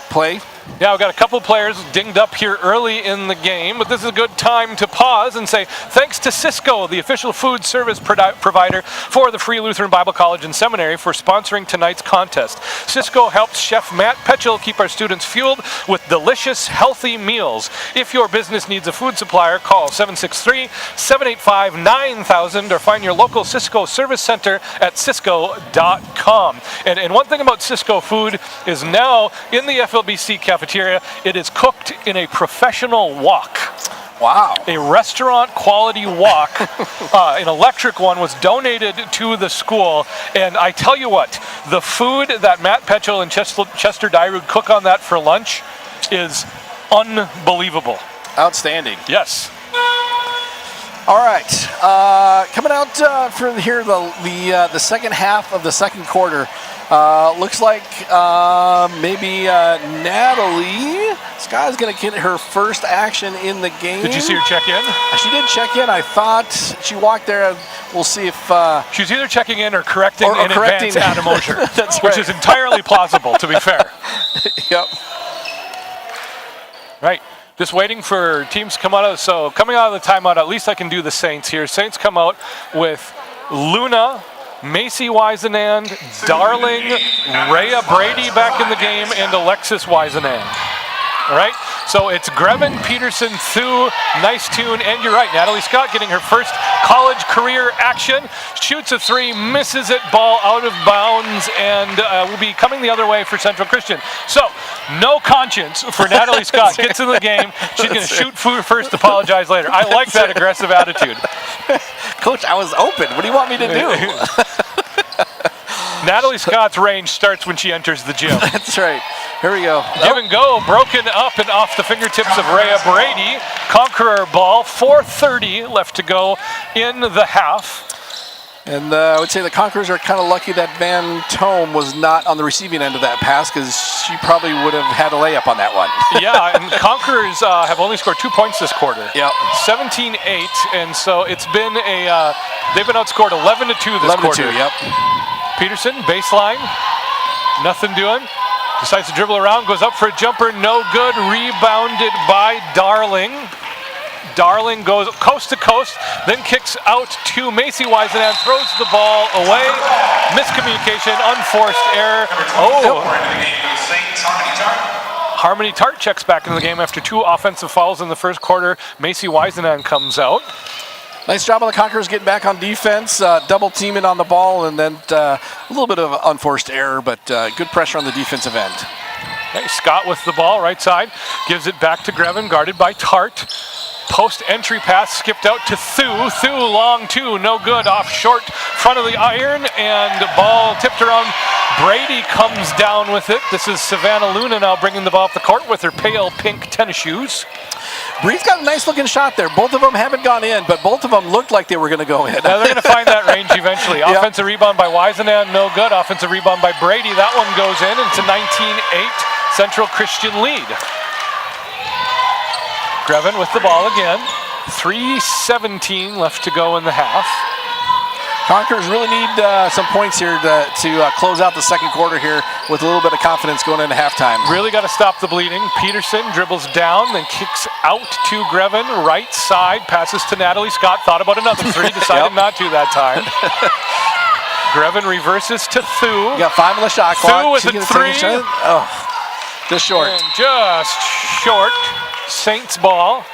play. Yeah, we've got a couple players dinged up here early in the game, but this is a good time to pause and say thanks to Cisco, the official food service provider for the Free Lutheran Bible College and Seminary, for sponsoring tonight's contest. Cisco helps Chef Matt Petchel keep our students fueled with delicious, healthy meals. If your business needs a food supplier, call 763-785-9000 or find your local Cisco service center at cisco.com. And one thing about Cisco food is now in the FLBC cafeteria, it is cooked in a professional wok. Wow. A restaurant quality wok, an electric one, was donated to the school. And I tell you what, the food that Matt Petchel and Chester Dyrud cook on that for lunch is unbelievable. Outstanding. Yes. All right, coming out for here the second half of the second quarter. Looks like maybe Natalie Scott's going to get her first action in the game. Did you see her check in? She did check in. I thought she walked there. We'll see if she was either checking in or correcting in advance Adam Osher, That's which right. is entirely plausible, to be fair. Yep. Right. Just waiting for teams to come out of. So coming out of the timeout, at least I can do the Saints here. Saints come out with Luna, Macy Wisenand, Darling, Rhea Brady back in the game, and Alexis Wisenand. All right. So it's Grevin, Peterson, Thu, nice tune, and you're right, Natalie Scott getting her first college career action. Shoots a three, misses it, ball out of bounds, and will be coming the other way for Central Christian. So, no conscience for Natalie Scott. Gets in the game. She's going to shoot first, apologize later. I like that aggressive attitude. Coach, I was open. What do you want me to do? Natalie Scott's range starts when she enters the gym. That's right. Here we go. Give and go, broken up and off the fingertips of Rhea Brady. Conqueror ball, 4:30 left to go in the half. And I would say the Conquerors are kind of lucky that Van Tome was not on the receiving end of that pass, because she probably would have had a layup on that one. Yeah, and Conquerors have only scored 2 points this quarter. Yep. 17-8, and so it's been they've been outscored 11-2 this quarter. 11-2, yep. Peterson, baseline, nothing doing. Decides to dribble around, goes up for a jumper, no good. Rebounded by Darling. Darling goes coast to coast, then kicks out to Macy Wisenand, throws the ball away. Miscommunication, unforced error. Oh. Harmony Tart checks back into the game after 2 offensive fouls in the first quarter. Macy Wisenand comes out. Nice job on the Conquerors getting back on defense, double teaming on the ball, and then a little bit of unforced error, but good pressure on the defensive end. Okay, Scott with the ball, right side, gives it back to Grevin, guarded by Tart. Post entry pass skipped out to Thu. Thu long two, no good, off short, front of the iron, and ball tipped around. Brady comes down with it. This is Savannah Luna now bringing the ball up the court with her pale pink tennis shoes. Bree's got a nice looking shot there. Both of them haven't gone in, but both of them looked like they were going to go in. Now they're going to find that range eventually. Yep. Offensive rebound by Wisenand, no good. Offensive rebound by Brady. That one goes in. It's a 19-8 Central Christian lead. Grevin with the ball again. 3:17 left to go in the half. Conquerors really need some points here to close out the second quarter here with a little bit of confidence going into halftime. Really got to stop the bleeding. Peterson dribbles down, then kicks out to Grevin, right side, passes to Natalie Scott, thought about another three, decided not to that time. Grevin reverses to Thu. You got 5 on the shot clock. Thu with a three. Oh, just short. And just short. Saints ball.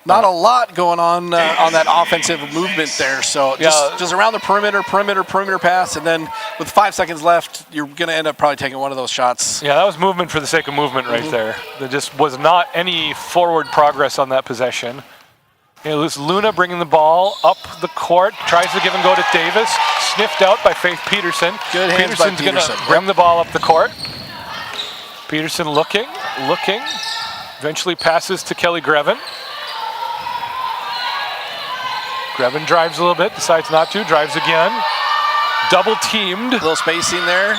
Not a lot going on that offensive movement there. So just around the perimeter pass, and then with 5 seconds left, you're going to end up probably taking one of those shots. Yeah, that was movement for the sake of movement right there. There just was not any forward progress on that possession. It was Luna bringing the ball up the court, tries to give and go to Davis, sniffed out by Faith Peterson. Good hands by Peterson. Peterson's going to bring the ball up the court. Peterson looking, eventually passes to Kelly Grevin. Grevin drives a little bit, decides not to, drives again. Double teamed. A little spacing there.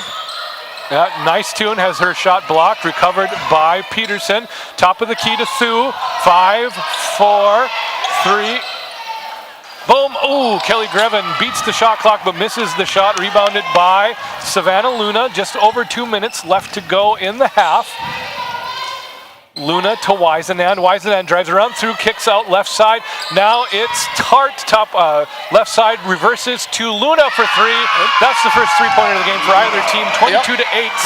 Yeah, nice tune, has her shot blocked, recovered by Peterson. Top of the key to Thu. 5, 4, 3. Boom. Ooh, Kelly Grevin beats the shot clock but misses the shot. Rebounded by Savannah Luna. Just over 2 minutes left to go in the half. Luna to Wisenand. Wisenand drives around through, kicks out left side. Now it's Tart, top left side, reverses to Luna for three. That's the first three-pointer of the game for either team. 22-8,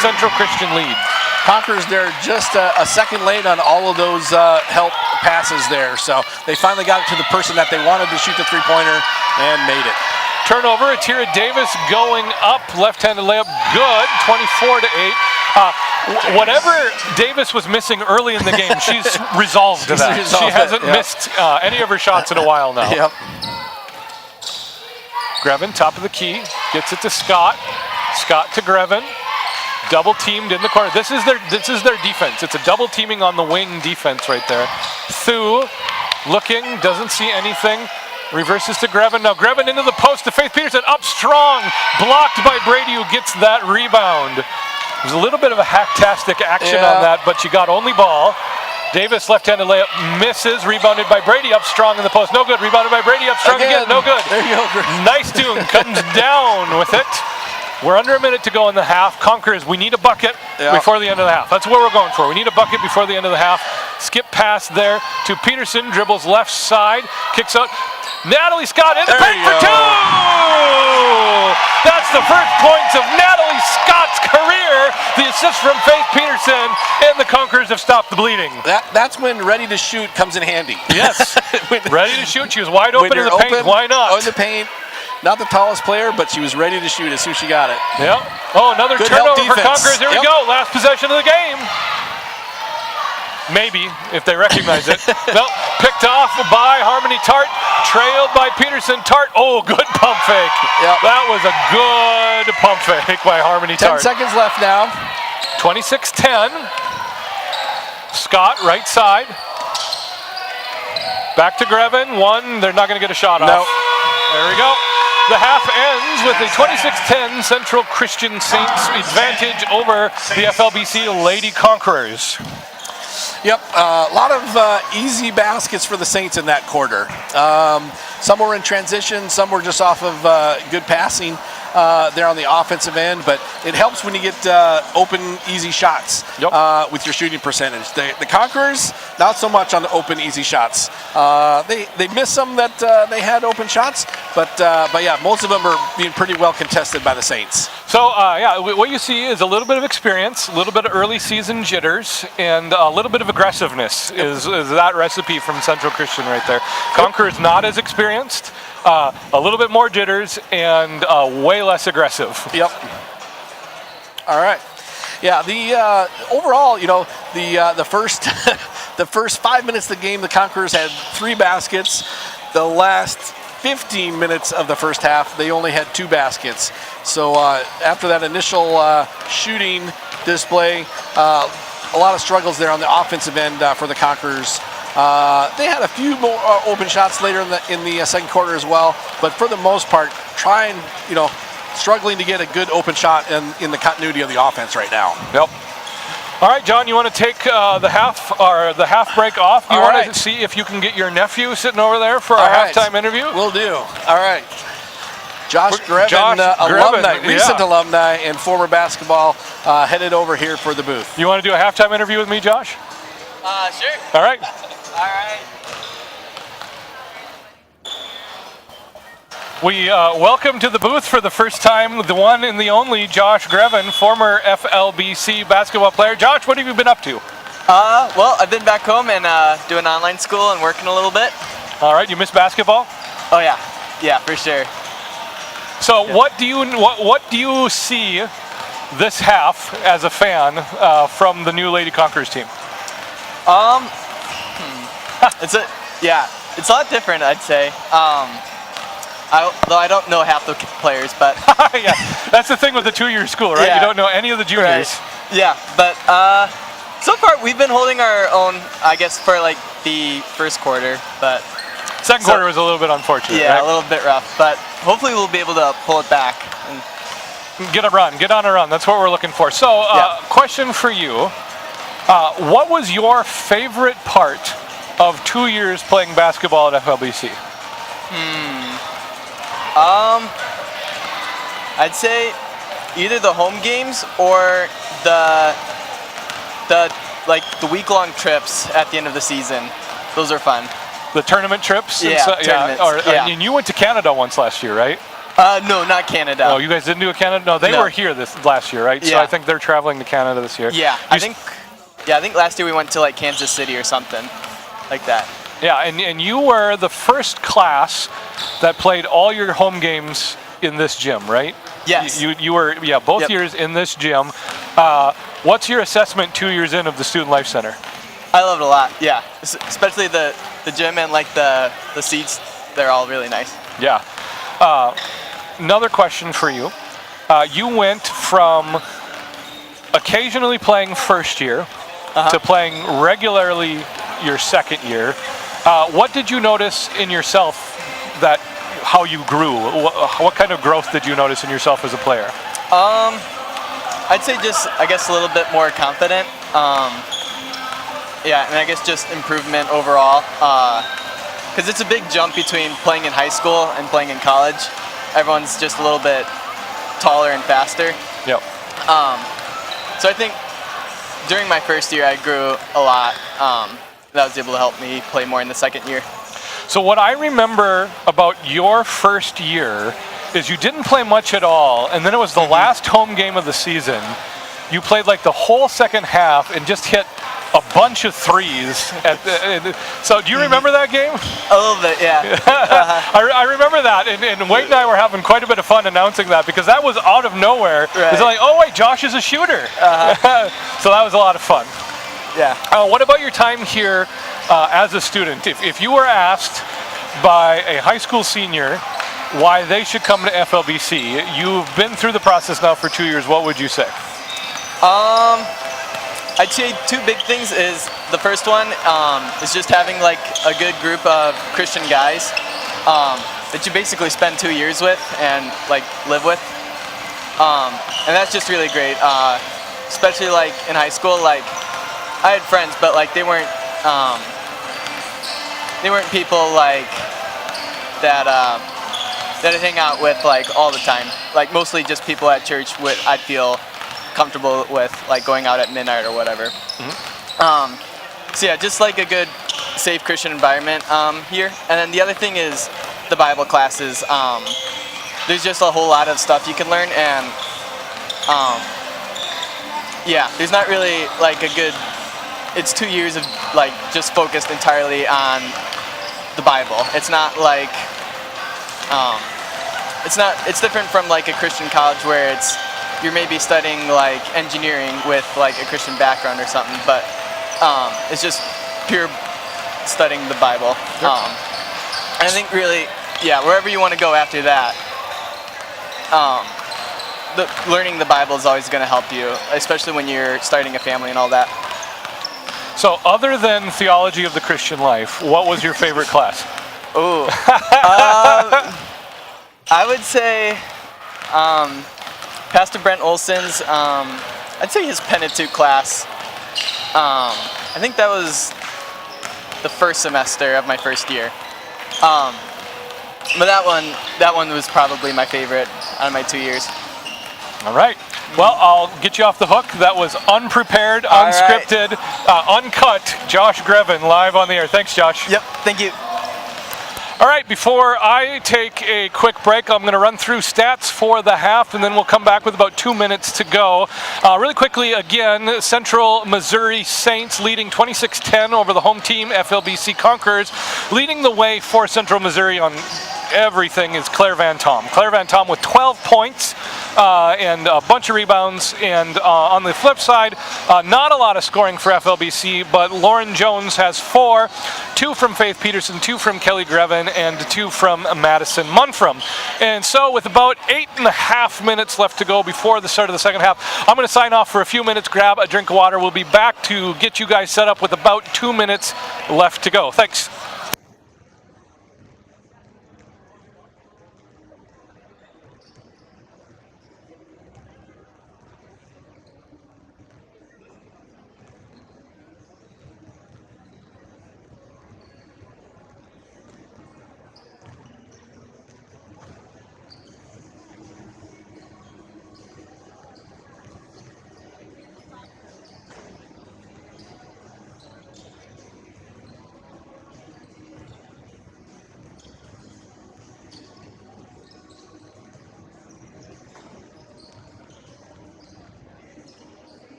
Central Christian lead. Conquerors there just a second late on all of those help passes there. So they finally got it to the person that they wanted to shoot the three-pointer and made it. Turnover, Atira Davis going up, left-handed layup, good, 24-8. Whatever Davis was missing early in the game, she's resolved to that. She hasn't missed any of her shots in a while now. Yep. Grevin, top of the key, gets it to Scott. Scott to Grevin. Double teamed in the corner. This is their defense. It's a double teaming on the wing defense right there. Thu looking, doesn't see anything. Reverses to Grevin. Now Grevin into the post to Faith Peterson. Up strong. Blocked by Brady, who gets that rebound. There's a little bit of a hacktastic action on that, but she got only ball. Davis left-handed layup misses. Rebounded by Brady, up strong in the post. No good. Rebounded by Brady, up strong again. No good. There you go. Nice tune. Comes down with it. We're under a minute to go in the half. Conquerors, we need a bucket before the end of the half. That's what we're going for. We need a bucket before the end of the half. Skip pass there to Peterson. Dribbles left side. Kicks out. Natalie Scott in the paint for two! That's the first points of Natalie Scott's career. The assist from Faith Peterson, and the Conquerors have stopped the bleeding. That's when ready to shoot comes in handy. Yes, ready to shoot. She was wide open in the paint. Why not? In the paint. Not the tallest player, but she was ready to shoot as soon as she got it. Yep. Oh, another turnover for Conquerors. Here we go. Last possession of the game. Maybe, if they recognize it. No, picked off by Harmony Tart, trailed by Peterson. Tart, good pump fake. Yep. That was a good pump fake by Harmony Tart. 10 seconds left now. 26-10. Scott, right side. Back to Grevin. One, they're not going to get a shot off. There we go. The half ends with a 26-10 Central Christian Saints advantage over the FLBC Lady Conquerors. Yep, a lot of easy baskets for the Saints in that quarter. Some were in transition, some were just off of good passing there on the offensive end, but it helps when you get open, easy shots with your shooting percentage. The Conquerors, not so much on the open, easy shots. They missed some that they had open shots, but yeah, most of them are being pretty well contested by the Saints. So, what you see is a little bit of experience, a little bit of early season jitters, and a little bit of aggressiveness is that recipe from Central Christian right there. Conqueror's not as experienced, a little bit more jitters, and way less aggressive. Yep. All right. Yeah, the overall, the first the first 5 minutes of the game, the Conquerors had 3 baskets. The last 15 minutes of the first half, they only had 2 baskets. So after that initial shooting display, a lot of struggles there on the offensive end for the Conquerors. They had a few more open shots later in the second quarter as well, but for the most part, struggling to get a good open shot in the continuity of the offense right now. Yep. All right, John, you want to take the half break off? You want to see if you can get your nephew sitting over there for our halftime interview? Will do. All right. Josh Grevin, recent alumni and former basketball, headed over here for the booth. You want to do a halftime interview with me, Josh? Sure. All right. All right. We welcome to the booth for the first time the one and the only Josh Grevin, former FLBC basketball player. Josh, what have you been up to? Well, I've been back home and doing online school and working a little bit. All right, you miss basketball? Oh yeah, for sure. So what do you see this half as a fan from the new Lady Conquerors team? It's a lot different, I'd say. Though I don't know half the players, but yeah, that's the thing with the 2-year school, right? Yeah. You don't know any of the juniors. Right. Yeah, but so far we've been holding our own, I guess, for like the first quarter, but second quarter was a little bit unfortunate. Yeah, right? a little bit rough, but hopefully we'll be able to pull it back and get on a run. That's what we're looking for. So, question for you: what was your favorite part of 2 years playing basketball at FLBC? I'd say either the home games or the week-long trips at the end of the season. Those are fun. The tournament trips? Yeah, tournaments. And you went to Canada once last year, right? No, not Canada. Oh, you guys didn't do a Canada? No, they were here this last year, right? Yeah. So I think they're traveling to Canada this year. Yeah, I think last year we went to like Kansas City or something like that. Yeah, and you were the first class that played all your home games in this gym, right? Yes. You were both years in this gym. What's your assessment 2 years in of the Student Life Center? I love it a lot. Yeah, especially the gym and like the seats. They're all really nice. Yeah. Another question for you. You went from occasionally playing first year to playing regularly your second year. What did you notice in yourself that how you grew? What kind of growth did you notice in yourself as a player? I'd say just, I guess, a little bit more confident. Yeah, and I guess just improvement overall. Because it's a big jump between playing in high school and playing in college. Everyone's just a little bit taller and faster. Yep. So I think during my first year, I grew a lot. That was able to help me play more in the second year. So what I remember about your first year is you didn't play much at all, and then it was the last home game of the season. You played like the whole second half and just hit a bunch of threes. So do you remember that game? A little bit, yeah. I remember that, and Wade and I were having quite a bit of fun announcing that because that was out of nowhere. Right. It's like, oh wait, Josh is a shooter. So that was a lot of fun. Yeah. What about your time here as a student? If you were asked by a high school senior why they should come to FLBC, you've been through the process now for 2 years, what would you say? I'd say two big things is the first one is just having like a good group of Christian guys that you basically spend 2 years with and like live with. And that's just really great, especially like in high school. Like I had friends, but like they weren't people like that that I hang out with like all the time. Like mostly just people at church I'd feel comfortable with, like going out at midnight or whatever. So yeah, just like a good, safe Christian environment here. And then the other thing is the Bible classes. There's just a whole lot of stuff you can learn, and yeah, there's not really like a good. It's 2 years of like just focused entirely on the Bible. It's not like it's different from like a Christian college where you're maybe studying like engineering with like a Christian background or something, but it's just pure studying the Bible. And I think really, yeah, wherever you want to go after that, learning the Bible is always going to help you, especially when you're starting a family and all that. So other than theology of the Christian life, what was your favorite class? Ooh. I would say Pastor Brent Olson's, I'd say his Pentateuch class. I think that was the first semester of my first year. But that one was probably my favorite out of my 2 years. All right. Well, I'll get you off the hook. That was unprepared, unscripted, uncut. Josh Grevin live on the air. Thanks, Josh. Yep. Thank you. All right, before I take a quick break, I'm going to run through stats for the half, and then we'll come back with about 2 minutes to go. Really quickly, again, Central Missouri Saints leading 26-10 over the home team, FLBC Conquerors. Leading the way for Central Missouri on everything is Claire Van Tom. Claire Van Tom with 12 points and a bunch of rebounds. And on the flip side, not a lot of scoring for FLBC, but Lauren Jones has 4, 2 from Faith Peterson, 2 from Kelly Grevin, and 2 from Madison Munfram. And so with about 8.5 minutes left to go before the start of the second half, I'm going to sign off for a few minutes, grab a drink of water. We'll be back to get you guys set up with about 2 minutes left to go. Thanks.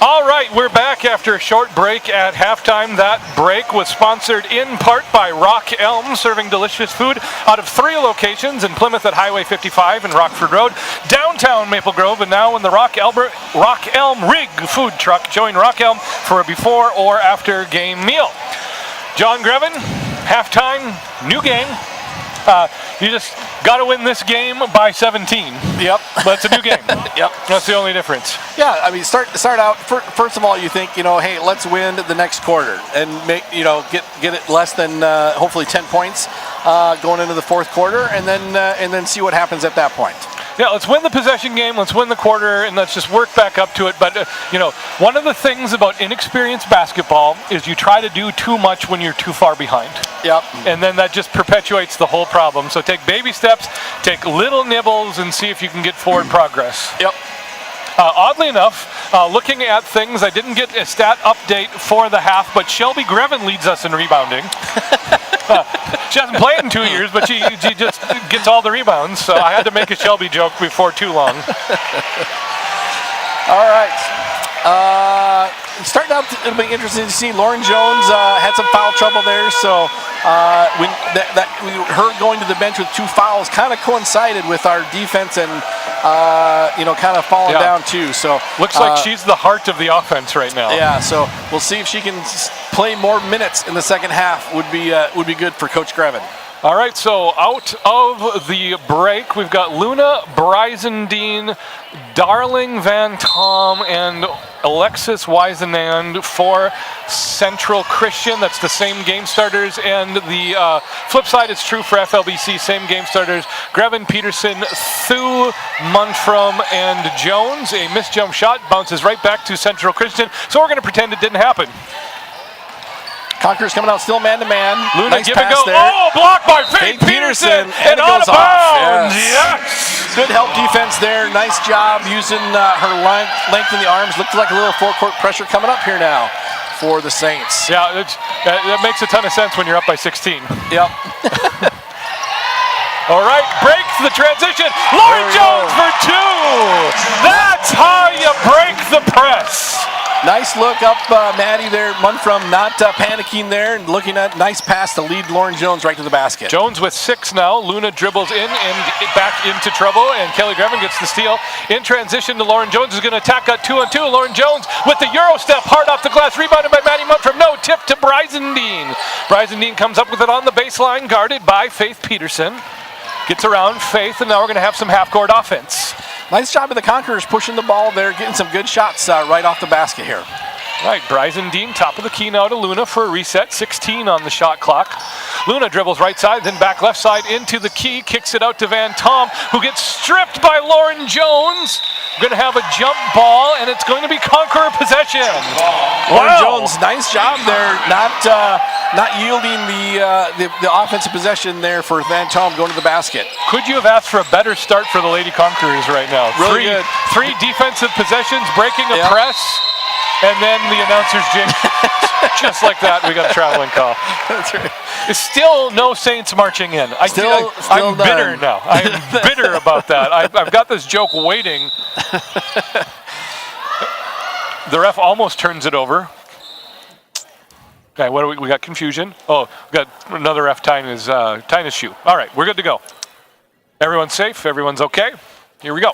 All right, we're back after a short break at halftime. That break was sponsored in part by Rock Elm, serving delicious food out of 3 locations in Plymouth at Highway 55 and Rockford Road, downtown Maple Grove, and now in the Rock Elm Rig food truck. Join Rock Elm for a before or after game meal. John Grevin, halftime, new game. You just got to win this game by 17. Yep. But it's a new game. Yep. That's the only difference. Yeah, I mean, start out. First of all, you think, hey, let's win the next quarter and make, get it less than hopefully 10 points going into the fourth quarter, and then see what happens at that point. Yeah, let's win the possession game, let's win the quarter, and let's just work back up to it. But, one of the things about inexperienced basketball is you try to do too much when you're too far behind. Yep. And then that just perpetuates the whole problem. So take baby steps, take little nibbles, and see if you can get forward progress. Yep. Oddly enough, looking at things, I didn't get a stat update for the half, but Shelby Grevin leads us in rebounding. She hasn't played in 2 years, but she just gets all the rebounds. So I had to make a Shelby joke before too long. All right. Starting out, it'll be interesting to see. Lauren Jones had some foul trouble there, so her going to the bench with 2 fouls kind of coincided with our defense and kind of falling down too. So looks like she's the heart of the offense right now. Yeah, so we'll see if she can play more minutes in the second half. Would be good for Coach Grevin. All right, so out of the break, we've got Luna Brizendine, Darling Van Tom, and Alexis Wisenand for Central Christian. That's the same game starters, and the flip side is true for FLBC, same game starters. Grevin, Peterson, Thu, Munfrom, and Jones. A missed jump shot bounces right back to Central Christian, so we're going to pretend it didn't happen. Conqueror's coming out still man-to-man. Luna, nice give and go. There. Oh, blocked by Faith Peterson and out of bounds. Yes. Good help defense there. Nice job using her length in the arms. Looks like a little forecourt pressure coming up here now for the Saints. Yeah, that makes a ton of sense when you're up by 16. Yep. All right, break the transition. Lauren Jones for 2. That's how you break the press. Nice look up, Maddie there. Munfrom not panicking there and looking at nice pass to lead Lauren Jones right to the basket. Jones with 6 now. Luna dribbles in and back into trouble, and Kelly Grevin gets the steal. In transition to Lauren Jones, who's going to attack at 2-on-2. Lauren Jones with the Euro step, hard off the glass, rebounded by Maddie Munfrom. No, tip to Brizendine. Brizendine comes up with it on the baseline, guarded by Faith Peterson. Gets around Faith, and now we're going to have some half-court offense. Nice job of the Conquerors pushing the ball there, getting some good shots right off the basket here. Right, Brizendine, top of the key now to Luna for a reset. 16 on the shot clock. Luna dribbles right side, then back left side into the key, kicks it out to Van Tom, who gets stripped by Lauren Jones. We're going to have a jump ball, and it's going to be Conqueror possession. Lauren Jones, nice job there, not yielding the offensive possession there for Van Tom going to the basket. Could you have asked for a better start for the Lady Conquerors right now? Really good. 3 defensive possessions, breaking a press. And then the announcers jinx. Just like that, we got a traveling call. That's right. It's still no Saints marching in. I'm bitter now. I'm bitter about that. I've got this joke waiting. The ref almost turns it over. Okay, what do we got? Confusion. Oh, we got another ref tying his shoe. All right, we're good to go. Everyone's safe. Everyone's okay. Here we go.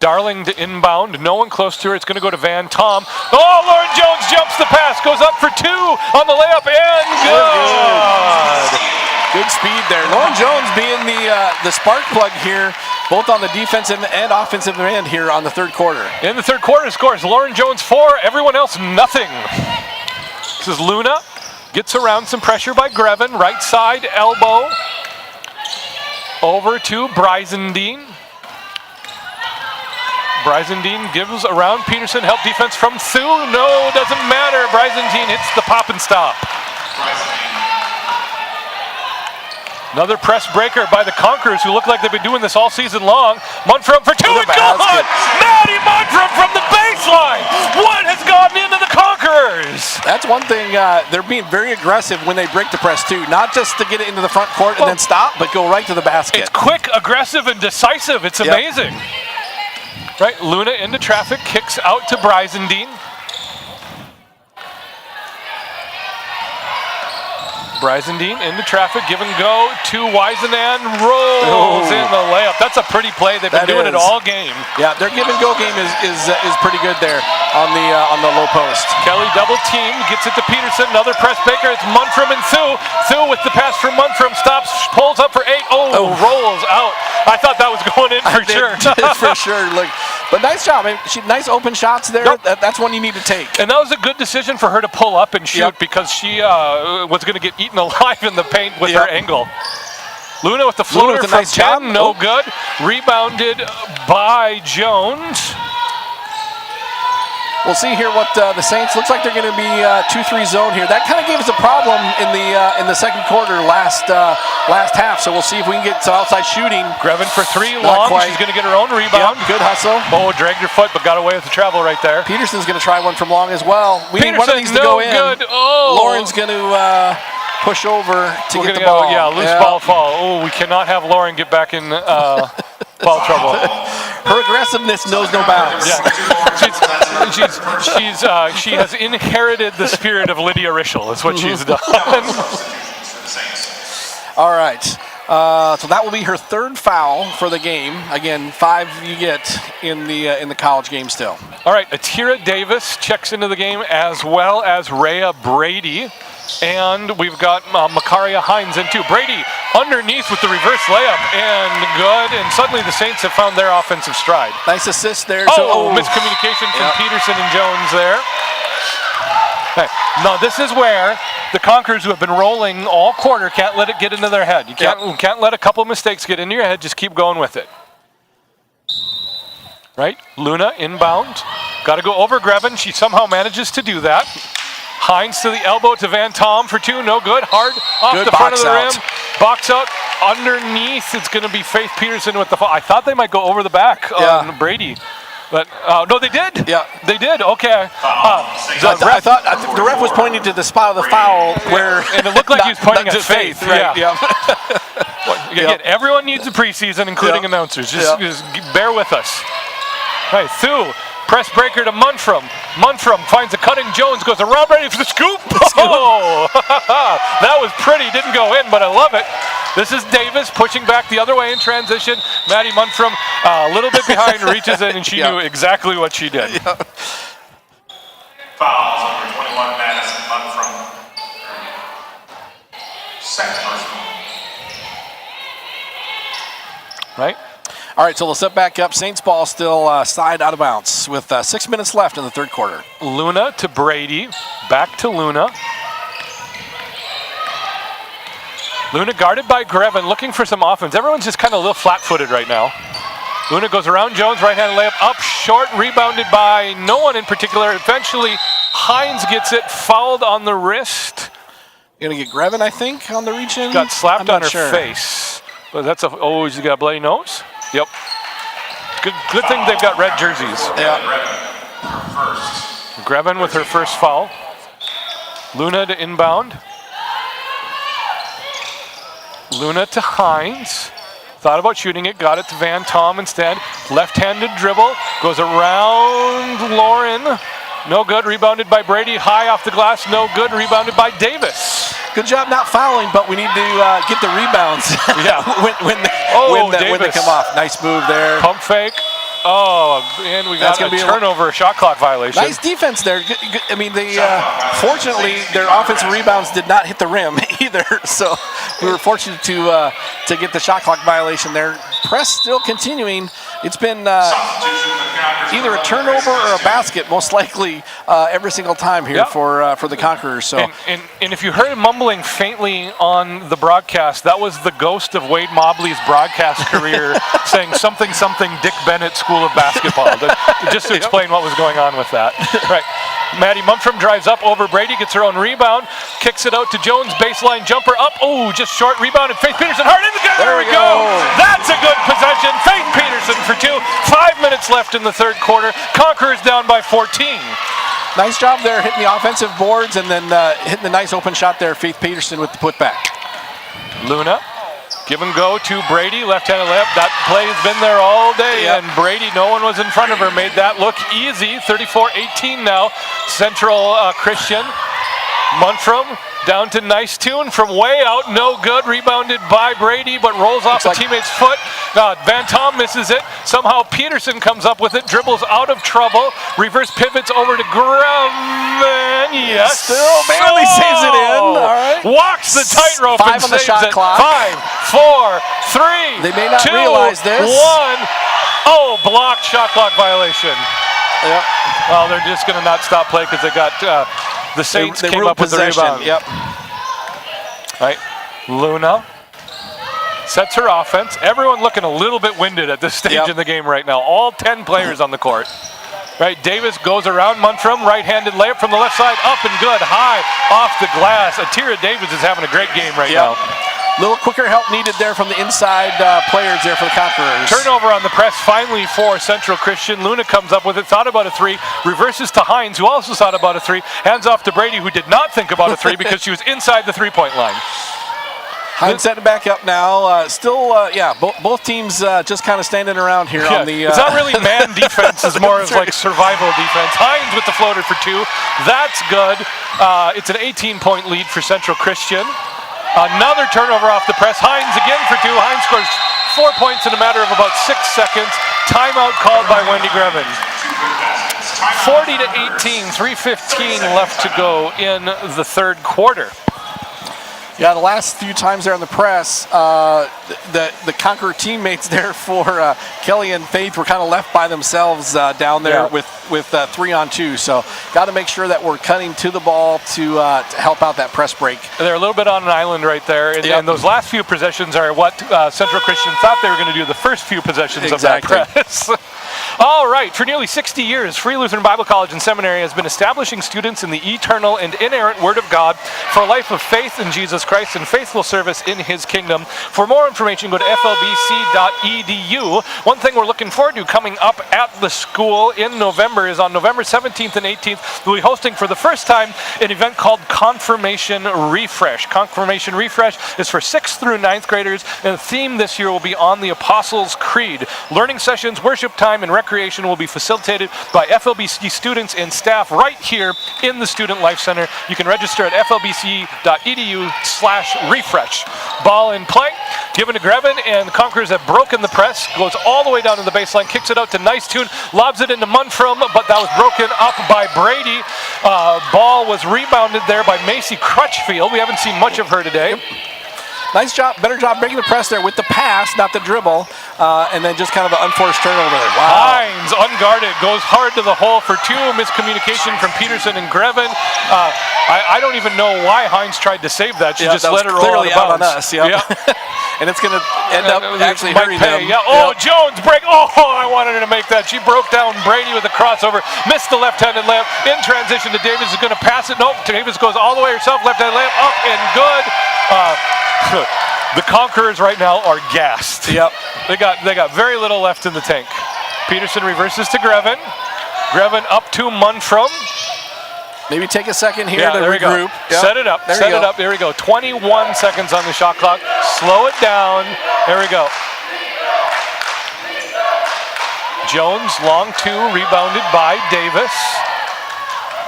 Darling to inbound, no one close to her. It's going to go to Van Tom. Oh, Lauren Jones jumps the pass, goes up for 2 on the layup, and good. Good speed there. Lauren Jones being the spark plug here, both on the defensive and offensive end here on the third quarter. In the third quarter, scores Lauren Jones 4, everyone else nothing. This is Luna, gets around some pressure by Grevin, right side elbow, over to Brizendine. Brizendine gives around Peterson, help defense from Thu. No, doesn't matter. Brizendine hits the pop and stop. Another press breaker by the Conquerors, who look like they've been doing this all season long. Munfrom for 2 and gone! Maddie Munfrom from the baseline! What has gotten into the Conquerors? That's one thing, they're being very aggressive when they break the press too. Not just to get it into the front court and then stop, but go right to the basket. It's quick, aggressive, and decisive. It's amazing. Right, Luna into traffic, kicks out to Brizendine. Brizendine into traffic, give and go to Wisenan, rolls in the layup. That's a pretty play. They've been doing it all game. Yeah, their give and go game is pretty good there on the low post. Kelly double team, gets it to Peterson, another press Baker. It's Muntrum and Thu. Thu with the pass from Muntrum, stops, pulls up for 8. Rolls out. I thought that was going in for sure. For sure. Look, but nice job. I mean, nice open shots there. Yep. That's one you need to take. And that was a good decision for her to pull up and shoot because she was going to get eaten alive in the paint with her angle. Luna with the floater from nice 10, job. no good. Rebounded by Jones. We'll see here what the Saints looks like. They're going to be 2-3 zone here. That kind of gave us a problem in the second quarter last half. So we'll see if we can get some outside shooting. Grevin for 3 long. She's going to get her own rebound. Yep, good hustle. Oh, dragged her foot, but got away with the travel right there. Peterson's going to try one from long as well. We need one of these to go in. Good. Oh. Lauren's going to push over to get the ball. Loose ball fall. Oh, we cannot have Lauren get back in foul trouble. Her aggressiveness knows no bounds. Yeah. She has inherited the spirit of Lydia Rischel. Is what she's done. All right. So that will be her third foul for the game. Again, 5 you get in the college game still. All right. Atira Davis checks into the game as well as Rhea Brady. And we've got Makaria Hines in too. Brady underneath with the reverse layup and good. And suddenly the Saints have found their offensive stride. Nice assist there. Miscommunication from Peterson and Jones there. Okay. Now this is where the Conquerors, who have been rolling all quarter, can't let it get into their head. You can't let a couple mistakes get into your head. Just keep going with it. Right? Luna inbound. Got to go over Grevin. She somehow manages to do that. Hines to the elbow to Van Tom for 2, no good. Hard off the front of the rim. Box out underneath. It's going to be Faith Peterson with the foul. I thought they might go over the back on Brady. But no, they did. Yeah, they did. Okay. I thought the ref was pointing to the spot of the foul where, and it looked like he was pointing at Faith. Right? Yeah. Again, everyone needs a preseason, including announcers. Just bear with us. Right, Thu. Press breaker to Muntrum. Muntrum finds a cutting Jones, goes around ready for the scoop. Oh, that was pretty. Didn't go in, but I love it. This is Davis pushing back the other way in transition. Maddie Muntrum a little bit behind, reaches in, and she knew exactly what she did. Fouls number 21, Madison Muntrum. Second personal. Right. All right, so we'll set back up. Saints ball still side out of bounds with 6 minutes left in the third quarter. Luna to Brady. Back to Luna. Luna guarded by Grevin, looking for some offense. Everyone's just kind of a little flat-footed right now. Luna goes around Jones, right-handed layup, up short, rebounded by no one in particular. Eventually, Hines gets it, fouled on the wrist. You're going to get Grevin, I think, on the reach-in? Got slapped on her face. But that's she's got a bloody nose? Yep. Good thing they've got red jerseys. Yeah. Grevin with her first foul. Luna to inbound. Luna to Hines. Thought about shooting it, got it to Van Tom instead. Left-handed dribble, goes around Lauren. No good, rebounded by Brady. High off the glass, no good, rebounded by Davis. Good job not fouling, but we need to get the rebounds. Yeah. when they come off. Nice move there. Pump fake. Oh, and we got a turnover, a shot clock violation. Nice defense there. I mean, fortunately, their offensive rebounds did not hit the rim either, so we were fortunate to get the shot clock violation there. Press still continuing. It's been either a turnover or a basket, most likely every single time here for the Conquerors. So, and if you heard mumbling faintly on the broadcast, that was the ghost of Wade Mobley's broadcast career saying something Dick Bennett School of Basketball. Just to explain what was going on with that. Right. Maddie Muntrum drives up over Brady, gets her own rebound, kicks it out to Jones, baseline jumper up. Oh, just short rebound, and Faith Peterson hard in the gun. There we go. That's a good possession. Faith Peterson for 2. 5 minutes left in the third quarter. Conquerors down by 14. Nice job there, hitting the offensive boards and then hitting the nice open shot there. Faith Peterson with the putback. Luna Give and go to Brady, left-handed layup. That play has been there all day, and Brady, no one was in front of her, made that look easy. 34-18 now, Central Christian. Muntrum down to Nice Tune from way out, no good. Rebounded by Brady, but rolls off a teammate's foot. Van Tom misses it. Somehow Peterson comes up with it, dribbles out of trouble. Reverse pivots over to Greven. Yes. Still barely saves it in. All right. Walks the tightrope and on the saves shot it. clock. 5, 4, 3, They may not 2, realize this. 1. Oh, blocked shot clock violation. Yep. Well, they're just going to not stop play because they got the Saints came up with the rebound. Yep. Right. Luna sets her offense. Everyone looking a little bit winded at this stage in the game right now. All 10 players on the court. Right. Davis goes around Muntrum, right-handed layup from the left side, up and good, high off the glass. Atira Davis is having a great game right now. Little quicker help needed there from the inside players there for the Conquerors. Turnover on the press finally for Central Christian. Luna comes up with it, thought about a three, reverses to Hines, who also thought about a three, hands off to Brady, who did not think about a three because she was inside the three-point line. Hines setting back up now. Both teams just kind of standing around here on the... It's not really man defense, it's more of like survival defense. Hines with the floater for 2. That's good. It's an 18-point lead for Central Christian. Another turnover off the press. Hines again for 2. Hines scores 4 points in a matter of about 6 seconds. Timeout called by Wendy Greven. 40-18, 3:15 left to go in the third quarter. Yeah, the last few times there on the press, the Conqueror teammates there for Kelly and Faith were kind of left by themselves down there with 3-on-2. So got to make sure that we're cutting to the ball to help out that press break. They're a little bit on an island right there. And those last few possessions are what Central Christian thought they were going to do the first few possessions of that press. All right, for nearly 60 years, Free Lutheran Bible College and Seminary has been establishing students in the eternal and inerrant Word of God for a life of faith in Jesus Christ and faithful service in His kingdom. For more information, go to flbc.edu. One thing we're looking forward to coming up at the school in November is on November 17th and 18th, we'll be hosting for the first time an event called Confirmation Refresh. Confirmation Refresh is for 6th through 9th graders, and the theme this year will be on the Apostles' Creed. Learning sessions, worship time, and recreation will be facilitated by FLBC students and staff right here in the Student Life Center. You can register at flbc.edu/refresh. Ball in play, given to Greven, and the Conquerors have broken the press. Goes all the way down to the baseline, kicks it out to Nice Tune, lobs it into Muntrum, but that was broken up by Brady. Ball was rebounded there by Macy Crutchfield. We haven't seen much of her today. Nice job, better job breaking the press there with the pass, not the dribble, and then just kind of an unforced turnover. Wow. Hines, unguarded, goes hard to the hole for 2. Miscommunication from Peterson and Greven. I don't even know why Hines tried to save that. She just let it roll out of bounds. And it's going to end up actually hurting them. Oh, Jones break. Oh, I wanted her to make that. She broke down Brady with a crossover, missed the left-handed layup. In transition to Davis, is going to pass it. Nope, Davis goes all the way herself. Left-handed layup, up and good. The Conquerors right now are gassed. Yep. They got very little left in the tank. Peterson reverses to Greven. Greven up to Muntrum. Maybe take a second here to regroup. Yep. Set it up. Set it up. There we go. 21 seconds on the shot clock. Slow it down. There we go. Jones, long 2, rebounded by Davis.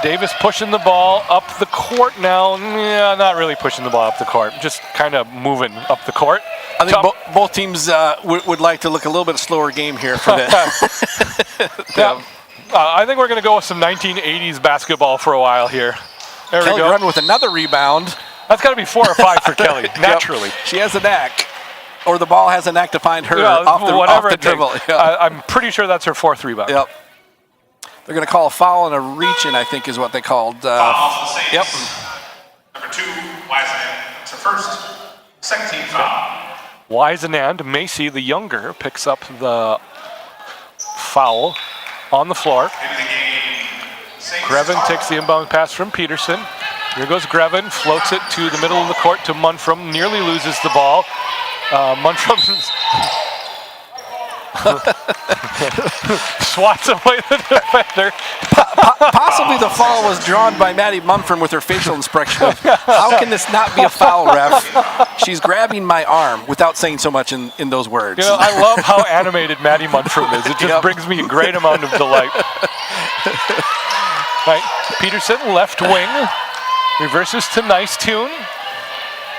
Davis pushing the ball up the court now. Yeah, not really pushing the ball up the court. Just kind of moving up the court. I think both teams would like to look a little bit slower game here for that. I think we're going to go with some 1980s basketball for a while here. There Kelly we go. Grun with another rebound. That's got to be 4 or 5 for Kelly, naturally. She has a knack. Or the ball has a knack to find her off the dribble. I'm pretty sure that's her 4th rebound. Yep. They're going to call a foul and a reach-in, I think is what they called. Yep. Number 2, Wiseman. It's her first. Second team foul. Wisenand, Macy, the younger, picks up the foul on the floor. Greven takes the inbound pass from Peterson. Here goes Greven, floats it to the middle of the court to Muntrum, nearly loses the ball. Muntrum Swats away the defender. Possibly the foul was drawn by Maddie Mumford with her facial expression. How can this not be a foul, ref? She's grabbing my arm without saying so much in those words. You know, I love how animated Maddie Mumford is. It just brings me a great amount of delight. Right, Peterson, left wing, reverses to Nice Tune.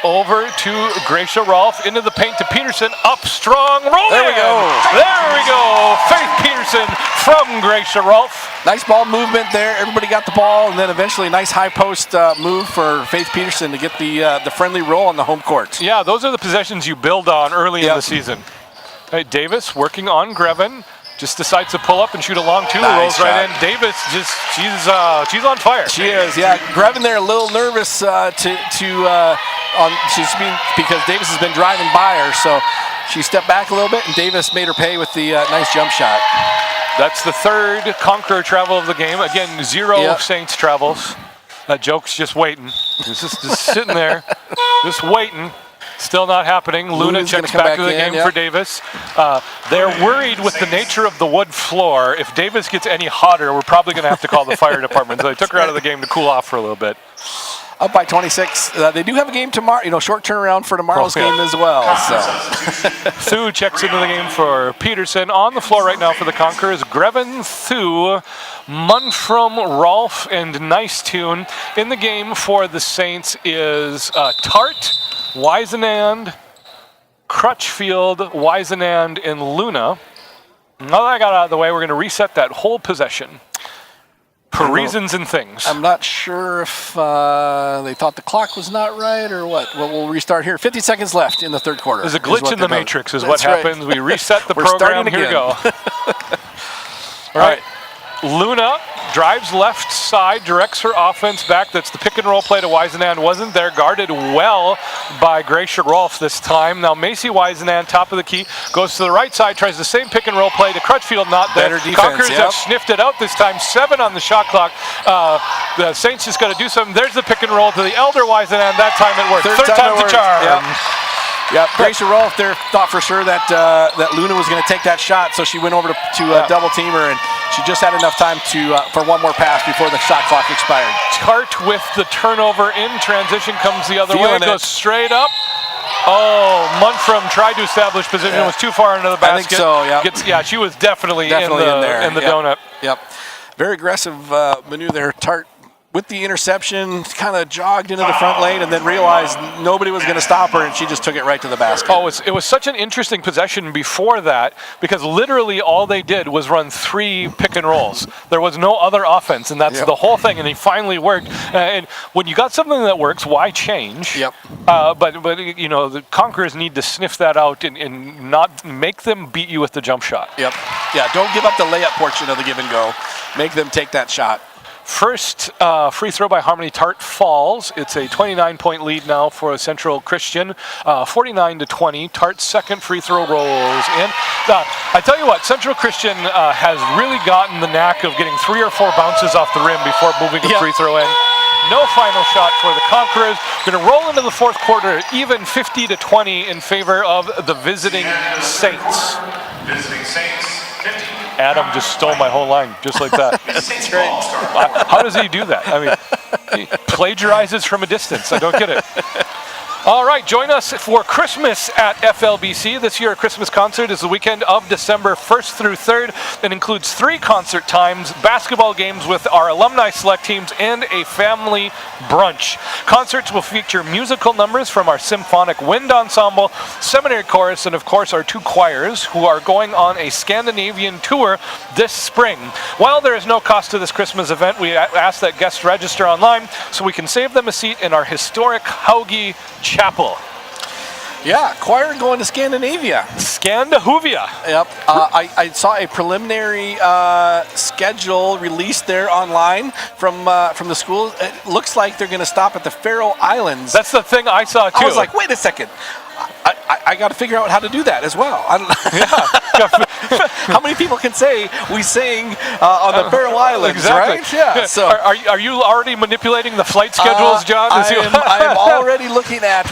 Over to Gracia Rolfe, into the paint to Peterson, up strong, roll There we go. There we go. Faith Peterson from Gracia Rolfe. Nice ball movement there. Everybody got the ball, and then eventually a nice high post move for Faith Peterson to get the friendly roll on the home court. Yeah, those are the possessions you build on early in the season. Hey, Davis working on Grevin. Just decides to pull up and shoot a long two. Nice rolls shot. right in. Davis she's on fire. She is, yeah. Grevin there a little nervous because Davis has been driving by her, so she stepped back a little bit, and Davis made her pay with the nice jump shot. That's the third Conqueror travel of the game. Again, 0 Saints travels. That joke's just waiting. It's just sitting there, just waiting. Still not happening. Luna checks back to the game for Davis. They're worried with the nature of the wood floor. If Davis gets any hotter, we're probably going to have to call the fire department. So they took her out of the game to cool off for a little bit. Up by 26. They do have a game tomorrow, short turnaround for tomorrow's game as well. So. Thu checks into the game for Peterson. On the floor right now for the Conquerors, Grevin, Thu, Munfrum, Rolfe, and Nice Tune. In the game for the Saints is Tart, Wisenand, Crutchfield, Wisenand, and Luna. Now that I got out of the way, we're going to reset that whole possession for reasons and things. I'm not sure if they thought the clock was not right or what. Well, we'll restart here. 50 seconds left in the third quarter. There's a glitch in the matrix is what happens. We reset the program. Here we go. All right. Luna drives left side, directs her offense back. That's the pick and roll play to Wisenand. Wasn't there. Guarded well by Gracia Rolfe this time. Now Macy Wisenand, top of the key, goes to the right side, tries the same pick and roll play to Crutchfield. Not there. Better defense, Conquerors have sniffed it out this time. 7 on the shot clock. The Saints just got to do something. There's the pick and roll to the elder Wisenand. That time it worked. Third time's the charm. Yep, Gracia Rolfe there thought for sure that Luna was going to take that shot, so she went over to double team her, and she just had enough time for one more pass before the shot clock expired. Tart with the turnover in transition comes the other way, goes straight up. Oh, Munfrum tried to establish position, was too far into the basket. I think so, she was definitely in the donut. Yep, very aggressive maneuver there. Tart with the interception, kind of jogged into the front lane and then realized nobody was going to stop her, and she just took it right to the basket. Oh, it was such an interesting possession before that, because literally all they did was run 3 pick and rolls. There was no other offense, and that's the whole thing, and it finally worked. And when you got something that works, why change? Yep. But the Conquerors need to sniff that out and not make them beat you with the jump shot. Yep. Yeah, don't give up the layup portion of the give and go. Make them take that shot. First free throw by Harmony Tart falls. It's a 29-point lead now for Central Christian, 49-20. Tart's second free throw rolls in. I tell you what, Central Christian has really gotten the knack of getting 3 or 4 bounces off the rim before moving to free throw end. No final shot for the Conquerors. Going to roll into the fourth quarter, even 50-20 in favor of the visiting Saints. Visiting Saints, 50. Adam just stole my whole line, just like that. That's great. How does he do that? I mean, he plagiarizes from a distance. I don't get it. All right, join us for Christmas at FLBC. This year, a Christmas concert is the weekend of December 1st through 3rd. It includes 3 concert times, basketball games with our alumni select teams, and a family brunch. Concerts will feature musical numbers from our symphonic wind ensemble, seminary chorus, and of course our 2 choirs who are going on a Scandinavian tour this spring. While there is no cost to this Christmas event, we ask that guests register online so we can save them a seat in our historic Hauge Chapel. Yeah, choir going to Scandinavia. Scandahuvia. Yep. I saw a preliminary schedule released there online from the school. It looks like they're going to stop at the Faroe Islands. That's the thing I saw too. I was like, wait a second. I got to figure out how to do that as well. I don't How many people can say we sing on the Faroe Islands, exactly. right? Yeah. So are you already manipulating the flight schedules, John? I am already looking at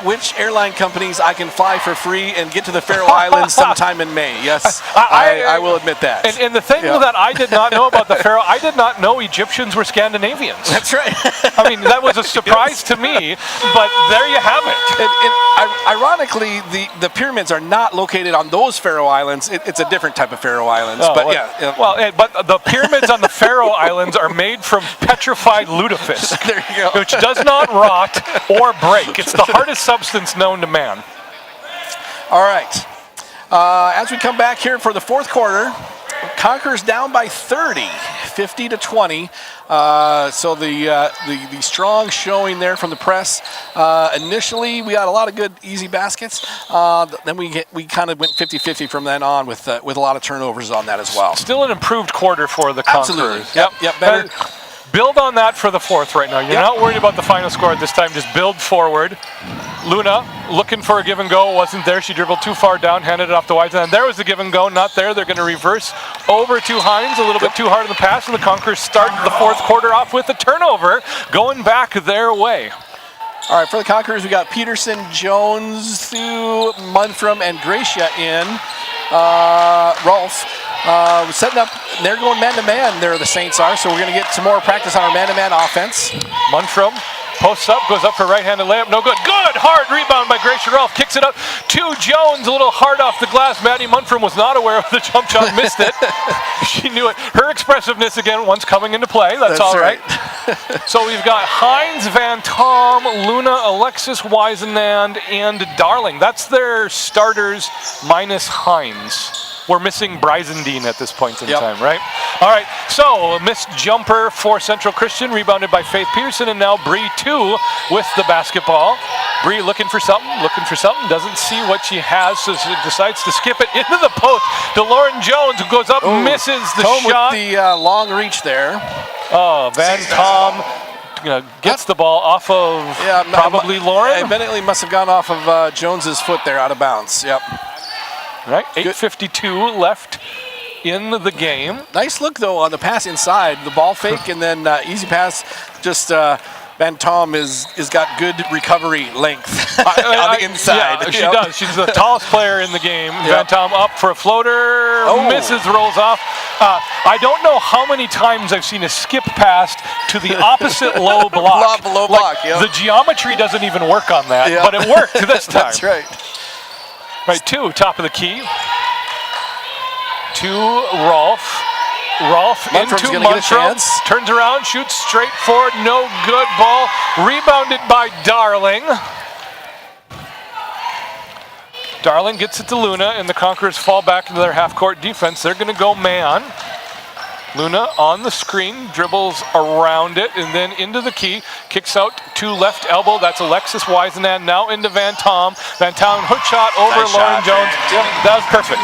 which airline companies I can fly for free and get to the Faroe Islands sometime in May. Yes, I will admit that. And the thing that I did not know about the Faroe, I did not know Egyptians were Scandinavians. That's right. I mean, that was a surprise to me, but there you have it. And ironically, the pyramids are not located on those Faroe Islands. It's a different type of Faroe Islands. But the pyramids on the Faroe Islands are made from petrified lutefisk, there you go. which does not rot or break. It's the hardest substance known to man. All right. As we come back here for the fourth quarter, Conqueror's down by 30, 50-20. So the strong showing there from the press. Initially, we got a lot of good easy baskets. Then we kind of went 50-50 from then on with a lot of turnovers on that as well. Still an improved quarter for the Conquerors. Absolutely. Yep. Better. Build on that for the fourth right now. You're not worried about the final score at this time. Just build forward. Luna looking for a give and go. Wasn't there. She dribbled too far down, handed it off to Wise. And there was the give and go. Not there. They're going to reverse over to Hines. A little bit too hard in the pass. And the Conquerors start the fourth quarter off with a turnover going back their way. All right, for the Conquerors, we got Peterson, Jones, Thu, Munfram, and Gracia in. Rolf setting up. They're going man-to-man there, the Saints are, so we're going to get some more practice on our man-to-man offense. Munfram posts up, goes up for right-handed layup. No good. Good! Hard rebound by Gracia Rolf. Kicks it up to Jones. A little hard off the glass. Maddie Munfram was not aware of the jump shot. Missed it. She knew it. Her expressiveness, again, once coming into play. That's all right. So we've got Hines, Van Tom, Luna, Alexis Wisenand, and Darling. That's their starters minus Hines. We're missing Bryzendine at this point in time, right? All right, so a missed jumper for Central Christian, rebounded by Faith Peterson, and now Bree 2 with the basketball. Bree looking for something, doesn't see what she has, so she decides to skip it into the post to Lauren Jones, who goes up, misses the shot. With the long reach there. Oh, Van Tom gets the ball off of probably Lauren. Evidently must have gone off of Jones's foot there, out of bounds. Yep. Right, 8:52 left in the game. Nice look, though, on the pass inside. The ball fake and then easy pass. Just Van Tom is got good recovery length on the inside. Yeah, she does. She's the tallest player in the game. Van Tom up for a floater, misses, rolls off. I don't know how many times I've seen a skip pass to the opposite low block. Low block, The geometry doesn't even work on that, but it worked this time. That's right. Right, top of the key. To Rolf. Rolf into Munfram. Turns around, shoots straight forward. No good. Ball rebounded by Darling. Darling gets it to Luna, and the Conquerors fall back into their half-court defense. They're going to go man. Luna on the screen, dribbles around it, and then into the key, kicks out to left elbow. That's Alexis Wisenand. Now into Van Tom. Van Tom hook shot over Lauren Jones. That was perfect.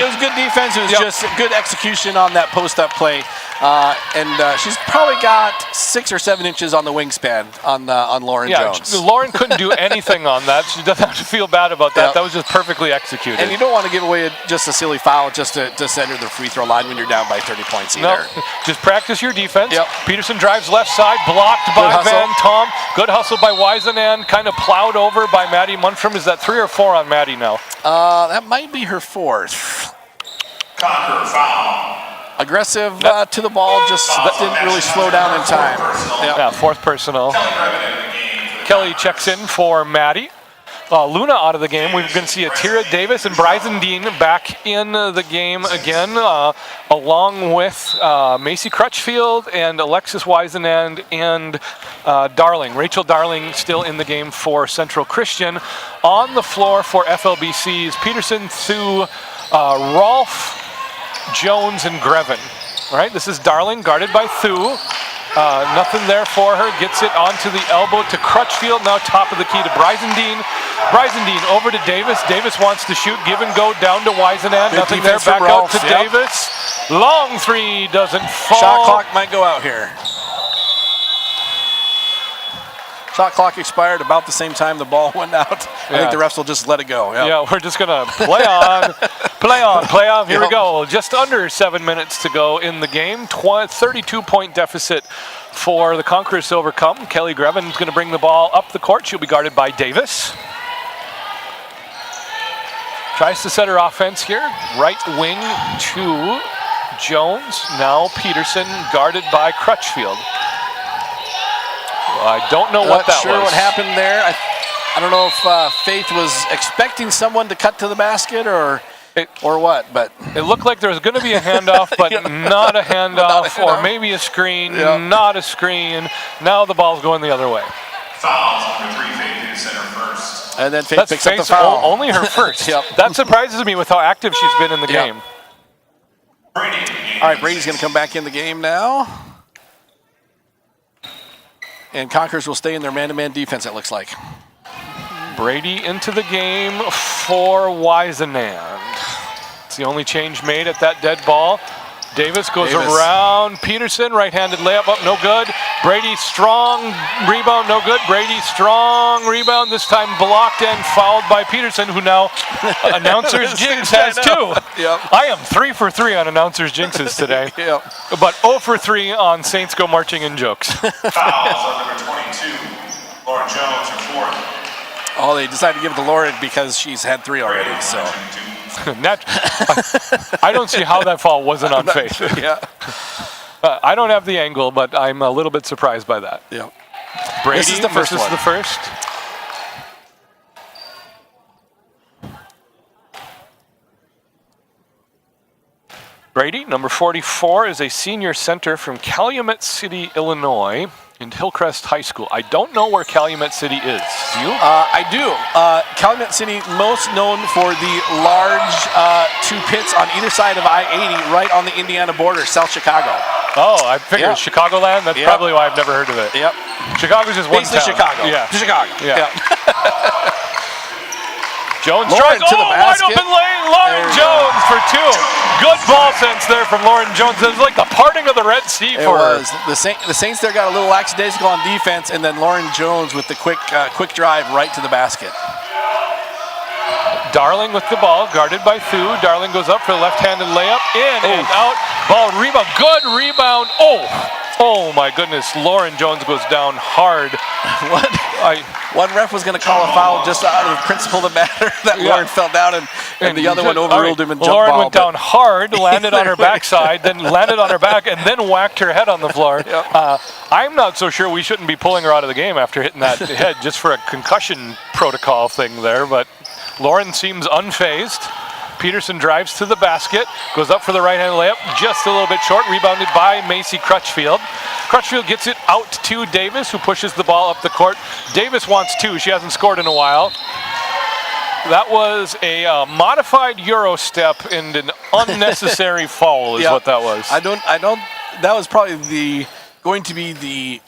It was good defense. It was just good execution on that post-up play. And she's probably got 6 or 7 inches on the wingspan on Lauren Jones. Lauren couldn't do anything on that. She doesn't have to feel bad about that. That was just perfectly executed. And you don't want to give away just a silly foul just to send her the free throw line when you're down by 30 points either. No, just practice your defense. Peterson drives left side, blocked by Van Tom. Good hustle by Wisenand, kind of plowed over by Maddie Munfram. Is that 3 or 4 on Maddie now? That might be her 4th. Conqueror foul. Aggressive to the ball, just didn't really slow down in time. Yeah, 4th personal. Kelly checks in for Maddie. Luna out of the game. We're going to see Atira Davis and Bryzendine back in the game again, along with Macy Crutchfield and Alexis Wisenand and Darling. Rachel Darling still in the game for Central Christian. On the floor for FLBC's Peterson, Thu, Rolf, Jones, and Grevin. All right, this is Darling guarded by Thu. Nothing there for her. Gets it onto the elbow to Crutchfield. Now top of the key to Bryzendine. Bryzendine over to Davis. Davis wants to shoot. Give and go down to Wisenand. Nothing there. Back out to Davis. Long 3 doesn't fall. Shot clock might go out here. shot clock expired about the same time the ball went out. I think the refs will just let it go. Yeah, we're just going to play on, play on, play on. Here we go. Just under 7 minutes to go in the game. 32-point deficit for the Conquerors to overcome. Kelly Grevin is going to bring the ball up the court. She'll be guarded by Davis. Tries to set her offense here. Right wing to Jones. Now Peterson guarded by Crutchfield. I don't know what that was. Not sure what happened there. I don't know if Faith was expecting someone to cut to the basket or what, but it looked like there was going to be a handoff, but not a handoff, or maybe a screen, not a screen. Now the ball's going the other way. Foul number 3, Faith is center first. And then Faith picks up the foul. Only her first. That surprises me with how active she's been in the game. Brady. All right, Brady's going to come back in the game now. And Conquerors will stay in their man-to-man defense, it looks like. Brady into the game for Wisenand. It's the only change made at that dead ball. Davis goes around Peterson, right-handed layup up, no good. Brady, strong rebound, no good. Brady, strong rebound, this time blocked and fouled by Peterson, who now, announcer's jinx has 2. I am 3 for 3 on announcer's jinxes today. But 0 for 3 on Saints Go Marching in jokes. Fouls on number 22, Lauren Jones, her 4th. Oh, they decided to give it to Lauren because she's had 3 already, so. I don't see how that foul wasn't on Faith. I don't have the angle, but I'm a little bit surprised by that. Brady, this is the first one. The first. Brady, number 44, is a senior center from Calumet City, Illinois, in Hillcrest High School. I don't know where Calumet City is. Do you? I do. Calumet City, most known for the large 2 pits on either side of I-80, right on the Indiana border, South Chicago. Oh, I figured Chicagoland. That's probably why I've never heard of it. Chicago's just one town. Chicago. Chicago. Jones tries to the basket. Wide open lane. Lauren Jones for 2. Good ball sense there from Lauren Jones. It was like the parting of the Red Sea for her. The Saints there got a little lackadaisical on defense, and then Lauren Jones with the quick drive right to the basket. Darling with the ball, guarded by Thu. Darling goes up for the left-handed layup. In and out. Ball rebound. Good rebound. Oh my goodness. Lauren Jones goes down hard. One ref was going to call a foul just out of the principle of the matter that Lauren fell down, and the other one overruled him and jumped Lauren ball. Went down hard, landed on her backside, then landed on her back, and then whacked her head on the floor. I'm not so sure we shouldn't be pulling her out of the game after hitting that head just for a concussion protocol thing there, but Lauren seems unfazed. Peterson drives to the basket, goes up for the right-hand layup, just a little bit short, rebounded by Macy Crutchfield. Crutchfield gets it out to Davis, who pushes the ball up the court. Davis wants 2. She hasn't scored in a while. That was a modified Euro step and an unnecessary foul is what that was. That was probably going to be the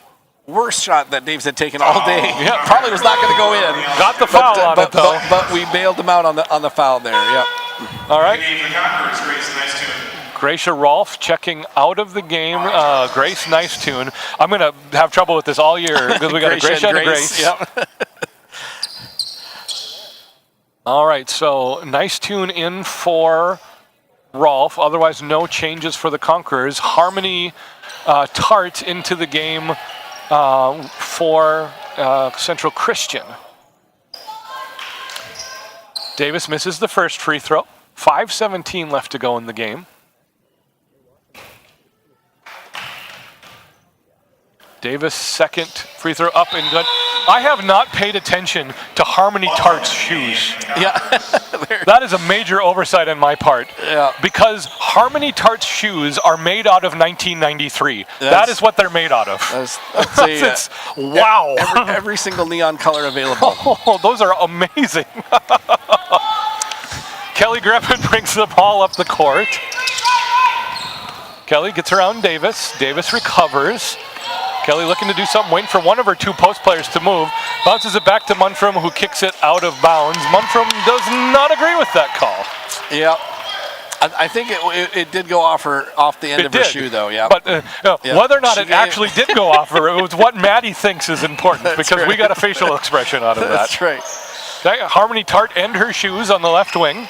worst shot that Davis had taken all day. Probably was not going to go in. Got the foul on it, though. But we bailed him out on the foul there. All right. Gracia Rolfe checking out of the game. Grace, nice tune. I'm going to have trouble with this all year because we got a Gracia and a Grace. All right, so nice tune in for Rolfe. Otherwise, no changes for the Conquerors. Harmony Tart into the game for Central Christian. Davis misses the first free throw. 5:17 left to go in the game. Davis, second free throw up and good. I have not paid attention to Harmony Tart's shoes. That is a major oversight on my part. Because Harmony Tart's shoes are made out of 1993. That is what they're made out of. Wow. Every single neon color available. Oh, those are amazing. Kelly Griffin brings the ball up the court. Kelly gets around Davis. Davis recovers. Kelly looking to do something, waiting for one of her 2 post players to move. Bounces it back to Munfram, who kicks it out of bounds. Munfram does not agree with that call. I think it did go off the end of her shoe, though. Yeah. But whether or not it actually did go off her, it was what Maddie thinks is important because we got a facial expression out of that. That's right. Harmony Tart and her shoes on the left wing.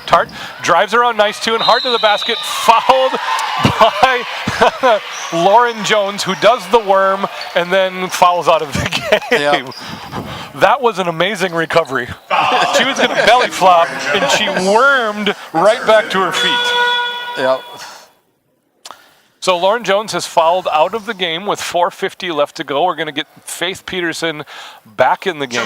Tart drives around nice too and hard to the basket, fouled by Lauren Jones, who does the worm and then fouls out of the game. Yep. That was an amazing recovery. She was going to belly flop and she wormed right back to her feet. Yep. So Lauren Jones has fouled out of the game with 4:50 left to go. We're going to get Faith Peterson back in the game.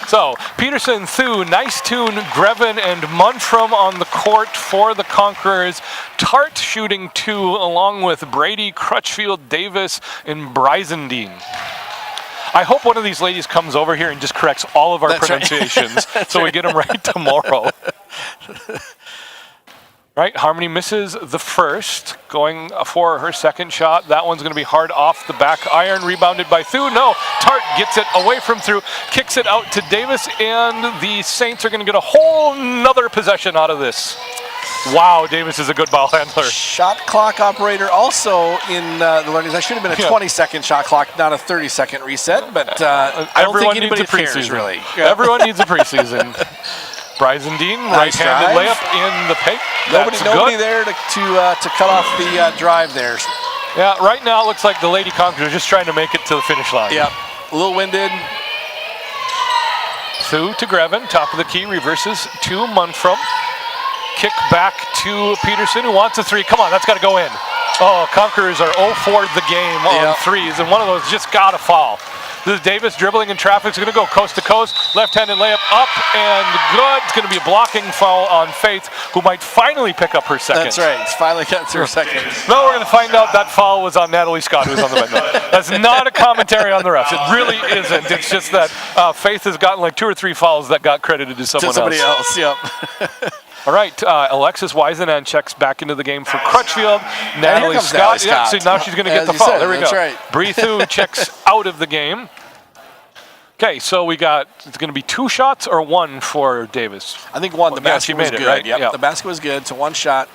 So, Peterson, Thu, Nice Tune, Grevin, and Munfrom on the court for the Conquerors. Tart shooting 2, along with Brady, Crutchfield, Davis, and Brizendine. I hope one of these ladies comes over here and just corrects all of our pronunciations so we get them right tomorrow. Right, Harmony misses the first, going for her second shot. That one's going to be hard off the back iron, rebounded by Thu. No, Tart gets it away from Thu, kicks it out to Davis, and the Saints are going to get a whole nother possession out of this. Wow, Davis is a good ball handler. Shot clock operator also in the learnings. That should have been a 20-second shot clock, not a 30-second reset, but I don't think anybody cares, really. Everyone needs a preseason. Brizendine, nice right-handed drive. layup in the paint. Nobody there to cut off the drive there. Yeah, right now it looks like the Lady Conquerors are just trying to make it to the finish line. Yep, a little winded. Thu to Grevin, top of the key, reverses to Munfrom. Kick back to Peterson, who wants a 3. Come on, that's got to go in. Oh, Conquerors are 0 for the game on threes, and one of those just got to fall. This is Davis dribbling in traffic. It's going to go coast to coast. Left-handed layup up and good. It's going to be a blocking foul on Faith, who might finally pick up her second. That's right. It's finally got through her second. No, we're going to find out that foul was on Natalie Scott, who's on the bench. No, that's not a commentary on the refs. It really isn't. It's just that Faith has gotten like 2 or 3 fouls that got credited to somebody else. Yep. All right, Alexis Weisenan checks back into the game for Crutchfield. Natalie Scott. Yeah, so now she's going to get the foul. There we go. Right. Bree Thu checks out of the game. Okay, so we got, it's going to be 2 shots or 1 for Davis? I think 1. The basket was good. Right? Yep. The basket was good, so 1 shot.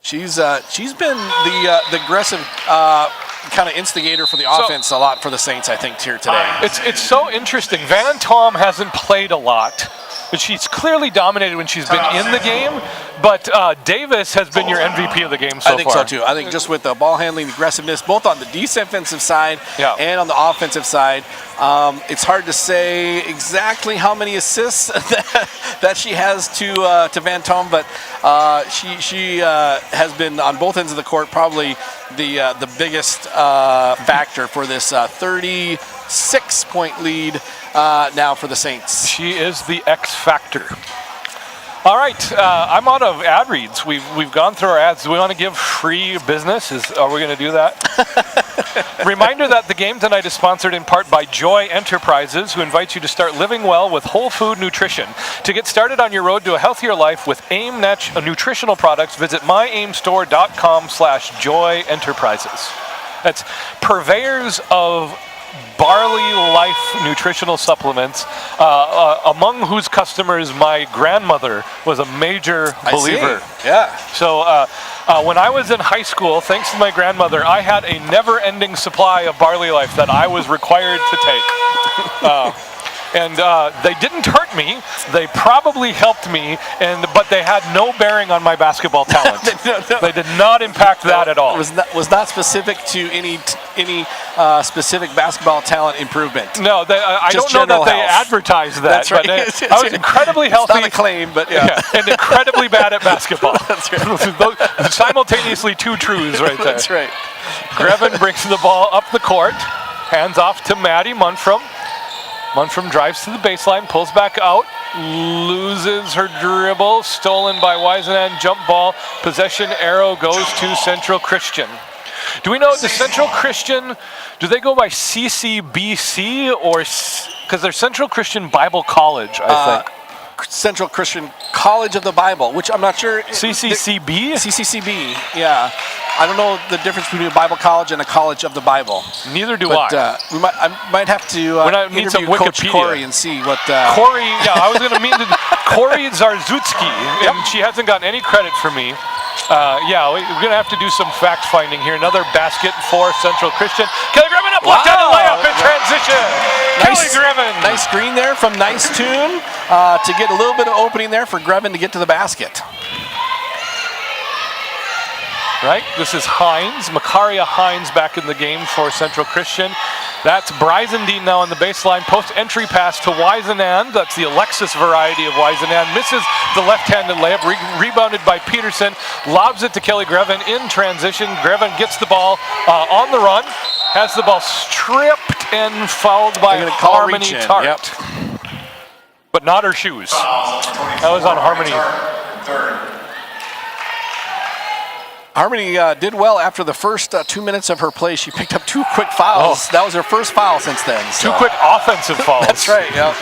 She's been the aggressive kind of instigator for the offense a lot for the Saints, I think, here today. It's so interesting. Van Tom hasn't played a lot, but she's clearly dominated when she's been in the game. But Davis has been your MVP of the game so far. I think so, too. I think just with the ball handling, aggressiveness, both on the defensive side and on the offensive side, it's hard to say exactly how many assists that she has to Van Tom, but she has been on both ends of the court probably the biggest factor for this 36-point lead now for the Saints. She is the X factor. All right, I'm out of ad reads. We've gone through our ads. Do we want to give free business? Are we going to do that? Reminder that the game tonight is sponsored in part by Joy Enterprises, who invites you to start living well with whole food nutrition. To get started on your road to a healthier life with AIM nutritional products, visit myaimstore.com/Joy Enterprises. That's purveyors of Barley Life nutritional supplements, among whose customers my grandmother was a major believer. Yeah. So when I was in high school, thanks to my grandmother, I had a never-ending supply of Barley Life that I was required to take. And they didn't hurt me. They probably helped me, but they had no bearing on my basketball talent. No. They did not impact that at all. It was not specific to any specific basketball talent improvement. No, I don't know that they advertised that. That's right. But I was incredibly healthy. It's not a claim, but yeah. And incredibly bad at basketball. That's right. Simultaneously 2 truths right there. That's right. Grevin brings the ball up the court, hands off to Maddie Munfrom. Munfrom drives to the baseline, pulls back out, loses her dribble, stolen by Weisenan, jump ball, possession arrow goes to Central Christian. Do we know the Central Christian, do they go by CCBC or, because they're Central Christian Bible College, I think. Central Christian College of the Bible, which I'm not sure. CCCB? CCCB, yeah. I don't know the difference between a Bible college and a college of the Bible. Neither do I might have to interview Coach Corey and see what. Corey, yeah, I was going to mean to. Corey Zarzutski, and she hasn't gotten any credit from me. Yeah, we're going to have to do some fact finding here. Another basket for Central Christian. Kelly Grevin up, left-handed layup in transition. Kelly Grevin. Nice screen there from Nice Tune to get a little bit of opening there for Grevin to get to the basket. Right, this is Hines, Makaria Hines back in the game for Central Christian. That's Bryzendine now on the baseline. Post-entry pass to Weisenand. That's the Alexis variety of Weisenand. Misses the left-handed layup, rebounded by Peterson. Lobs it to Kelly Grevin in transition. Grevin gets the ball on the run. Has the ball stripped and fouled by Harmony Tart. Yep. But not her shoes. That was on Harmony. Third. Harmony did well after the first 2 minutes of her play. She picked up 2 quick fouls. That was her first foul since then. So. 2 quick offensive fouls. That's right, yeah.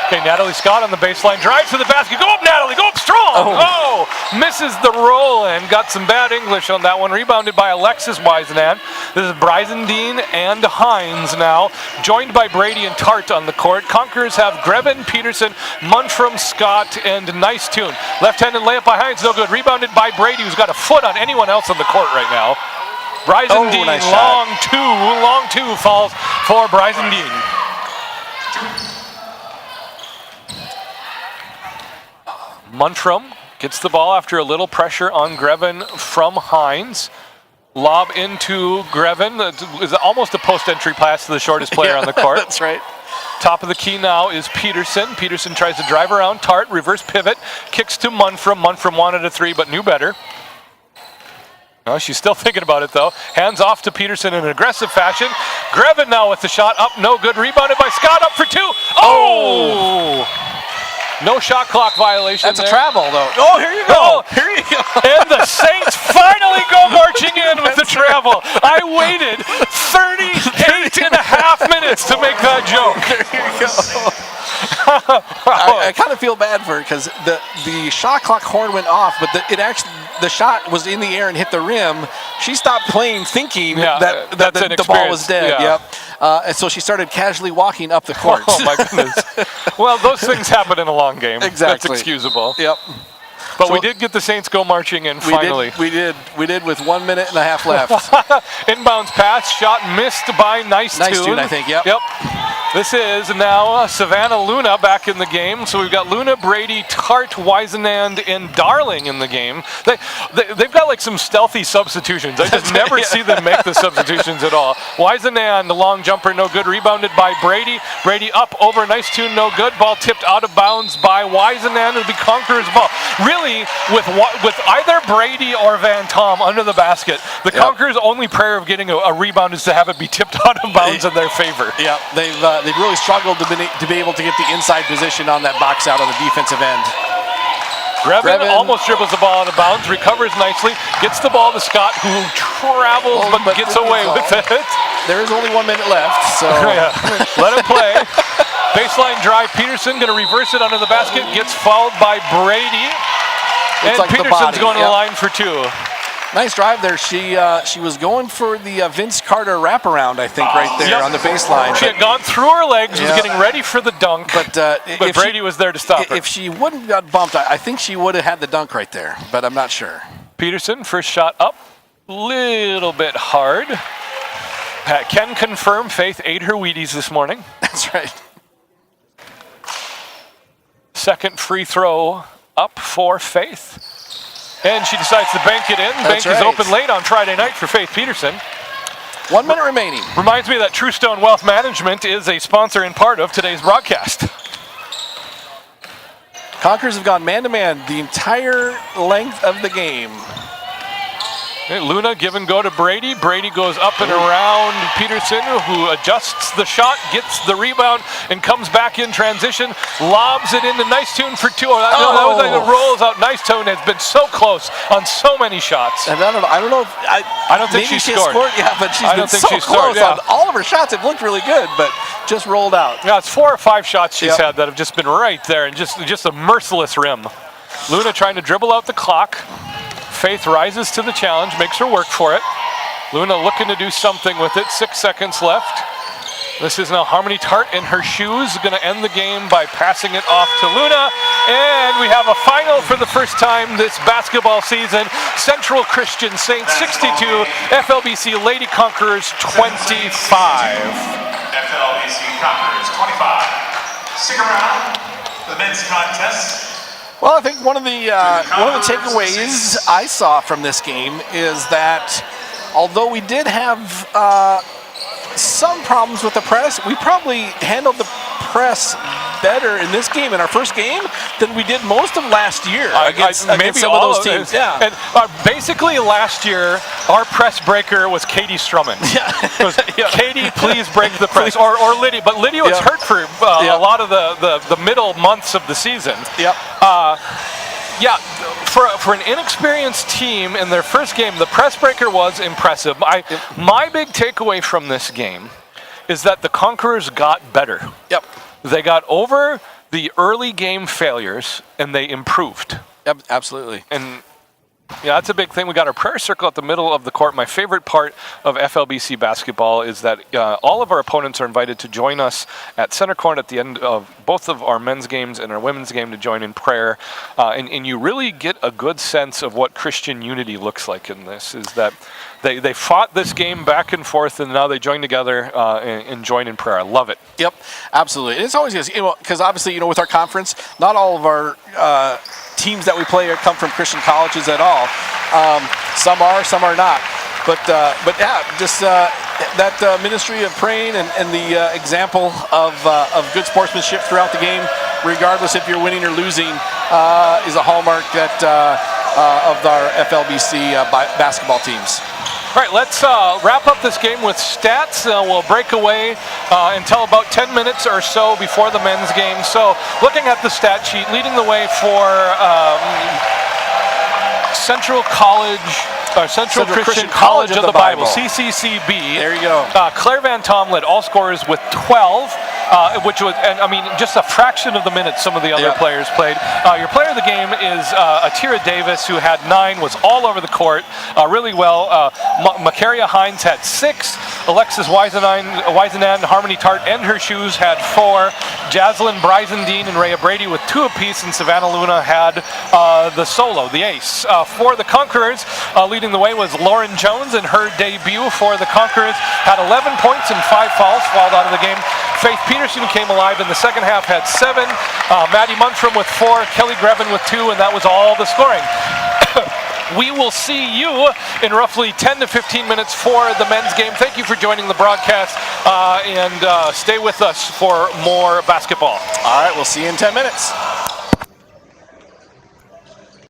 Okay, Natalie Scott on the baseline, drives to the basket. Go up, Natalie, go up strong. Oh, misses the roll and got some bad English on that one. Rebounded by Alexis Weisenand. This is Bryzendine and Hines now, joined by Brady and Tart on the court. Conquerors have Grevin, Peterson, Muntrum, Scott, and Nice Tune. Left-handed layup by Hines, no good. Rebounded by Brady, who's got a foot on anyone else on the court right now. Bryzendine, nice long two falls for Bryzendine. Muntrum gets the ball after a little pressure on Grevin from Hines. Lob into Grevin. Is almost a post-entry pass to the shortest player on the court. That's right. Top of the key now is Peterson. Peterson tries to drive around Tart, reverse pivot, kicks to Muntrum. Muntrum wanted a 3, but knew better. No, she's still thinking about it, though. Hands off to Peterson in an aggressive fashion. Grevin now with the shot. Up, no good. Rebounded by Scott, up for 2. Oh! No shot clock violation. That's there. a travel, though. Oh, here you go. Oh. Here you go. And the Saints finally go marching in with the travel. I waited 38 and a half minutes to make that joke. There you go. I kind of feel bad for her because the shot clock horn went off, but the shot was in the air and hit the rim. She stopped playing thinking that the ball was dead. Yeah. Yep. And so she started casually walking up the court. Oh my goodness. Well, those things happen in a long game. Exactly. That's excusable. Yep. But So we did get the Saints go marching in finally. We did with 1 minute and a half left. Inbounds pass, shot missed by Nice Tune, I think. Yep. This is now Savannah Luna back in the game. So we've got Luna, Brady, Tart, Weisenand, and Darling in the game. They've got like some stealthy substitutions. I just never see them make the substitutions at all. Weisenand, the long jumper, no good. Rebounded by Brady. Brady up over Nice Tune, no good. Ball tipped out of bounds by Weisenand. It'll be Conqueror's ball. Really, with either Brady or Van Tom under the basket, the Conqueror's only prayer of getting a rebound is to have it be tipped out of bounds in their favor. Yeah, they've really struggled to be able to get the inside position on that box out on the defensive end. Grevin almost dribbles the ball out of bounds, recovers nicely, gets the ball to Scott, who travels but gets away with it. There is only 1 minute left, so let him play. Baseline drive, Peterson going to reverse it under the basket, gets fouled by Brady, and like Peterson's going to the line for 2. Nice drive there. She was going for the Vince Carter wraparound, I think, right there on the baseline. She had gone through her legs, was getting ready for the dunk, but Brady was there to stop her. If she wouldn't have got bumped, I think she would have had the dunk right there, but I'm not sure. Peterson, first shot up, little bit hard. Pat can confirm Faith ate her Wheaties this morning. That's right. Second free throw up for Faith. And she decides to bank it in. Bank is open late on Friday night for Faith Peterson. 1 minute remaining. Reminds me that True Stone Wealth Management is a sponsor and part of today's broadcast. Conquerors have gone man-to-man the entire length of the game. Okay, Luna give and go to Brady. Brady goes up and around Peterson, who adjusts the shot, gets the rebound, and comes back in transition. Lobs it into Nice Tune for 2. That was like it rolls out. Nice Tune has been so close on so many shots. And I don't know. I don't think she scored. Yeah, but she's been so close on all of her shots. Have looked really good, but just rolled out. Yeah, it's 4 or 5 shots she's had that have just been right there, and just a merciless rim. Luna trying to dribble out the clock. Faith rises to the challenge, makes her work for it. Luna looking to do something with it. 6 seconds left. This is now Harmony Tart in her shoes, going to end the game by passing it off to Luna. And we have a final for the first time this basketball season. Central Christian Saints 62, FLBC Lady Conquerors 25. FLBC Conquerors 25. Stick around for the men's contest. Well, I think one of the takeaways I saw from this game is that although we did have some problems with the press, we probably handled the press better in this game, in our first game, than we did most of last year against some of those teams. Yeah. And basically last year, our press breaker was Katie Strumman. Yeah. Katie, please break the press. Or Lydia. But Lydia was hurt for a lot of the middle months of the season. Yep. Yeah, for an inexperienced team in their first game, the press breaker was impressive. My big takeaway from this game is that the Conquerors got better. Yep. They got over the early game failures and they improved. Yep, absolutely. And yeah, that's a big thing. We got our prayer circle at the middle of the court. My favorite part of FLBC basketball is that all of our opponents are invited to join us at center court at the end of both of our men's games and our women's game to join in prayer. And you really get a good sense of what Christian unity looks like in this, is that they fought this game back and forth, and now they join together and join in prayer. I love it. Yep, absolutely. And it's always, because obviously, with our conference, not all of our teams that we play come from Christian colleges at all. Some are not. But yeah, just that ministry of praying and the example of good sportsmanship throughout the game, regardless if you're winning or losing, is a hallmark that of our FLBC basketball teams. All right, let's wrap up this game with stats. We'll break away until about 10 minutes or so before the men's game. So looking at the stat sheet, leading the way for Central Christian College of the Bible, CCCB. There you go. Claire Van Tom led all scorers with 12, which was, and I mean, just a fraction of the minutes some of the other players played. Your player of the game is Atira Davis, who had 9, was all over the court really well. Macaria Hines had 6. Alexis Weisenan, Harmony Tart, and her shoes had 4. Jaslyn Bryzendine and Rhea Brady with 2 apiece, and Savannah Luna had the solo, the ace. For the Conquerors, leading the way was Lauren Jones, and her debut for the Conquerors had 11 points and 5 fouls, fouled out of the game. Faith Peterson came alive in the second half, had 7. Maddie Muntrum with 4, Kelly Grevin with 2, and that was all the scoring. We will see you in roughly 10 to 15 minutes for the men's game. Thank you for joining the broadcast, and stay with us for more basketball. All right, we'll see you in 10 minutes.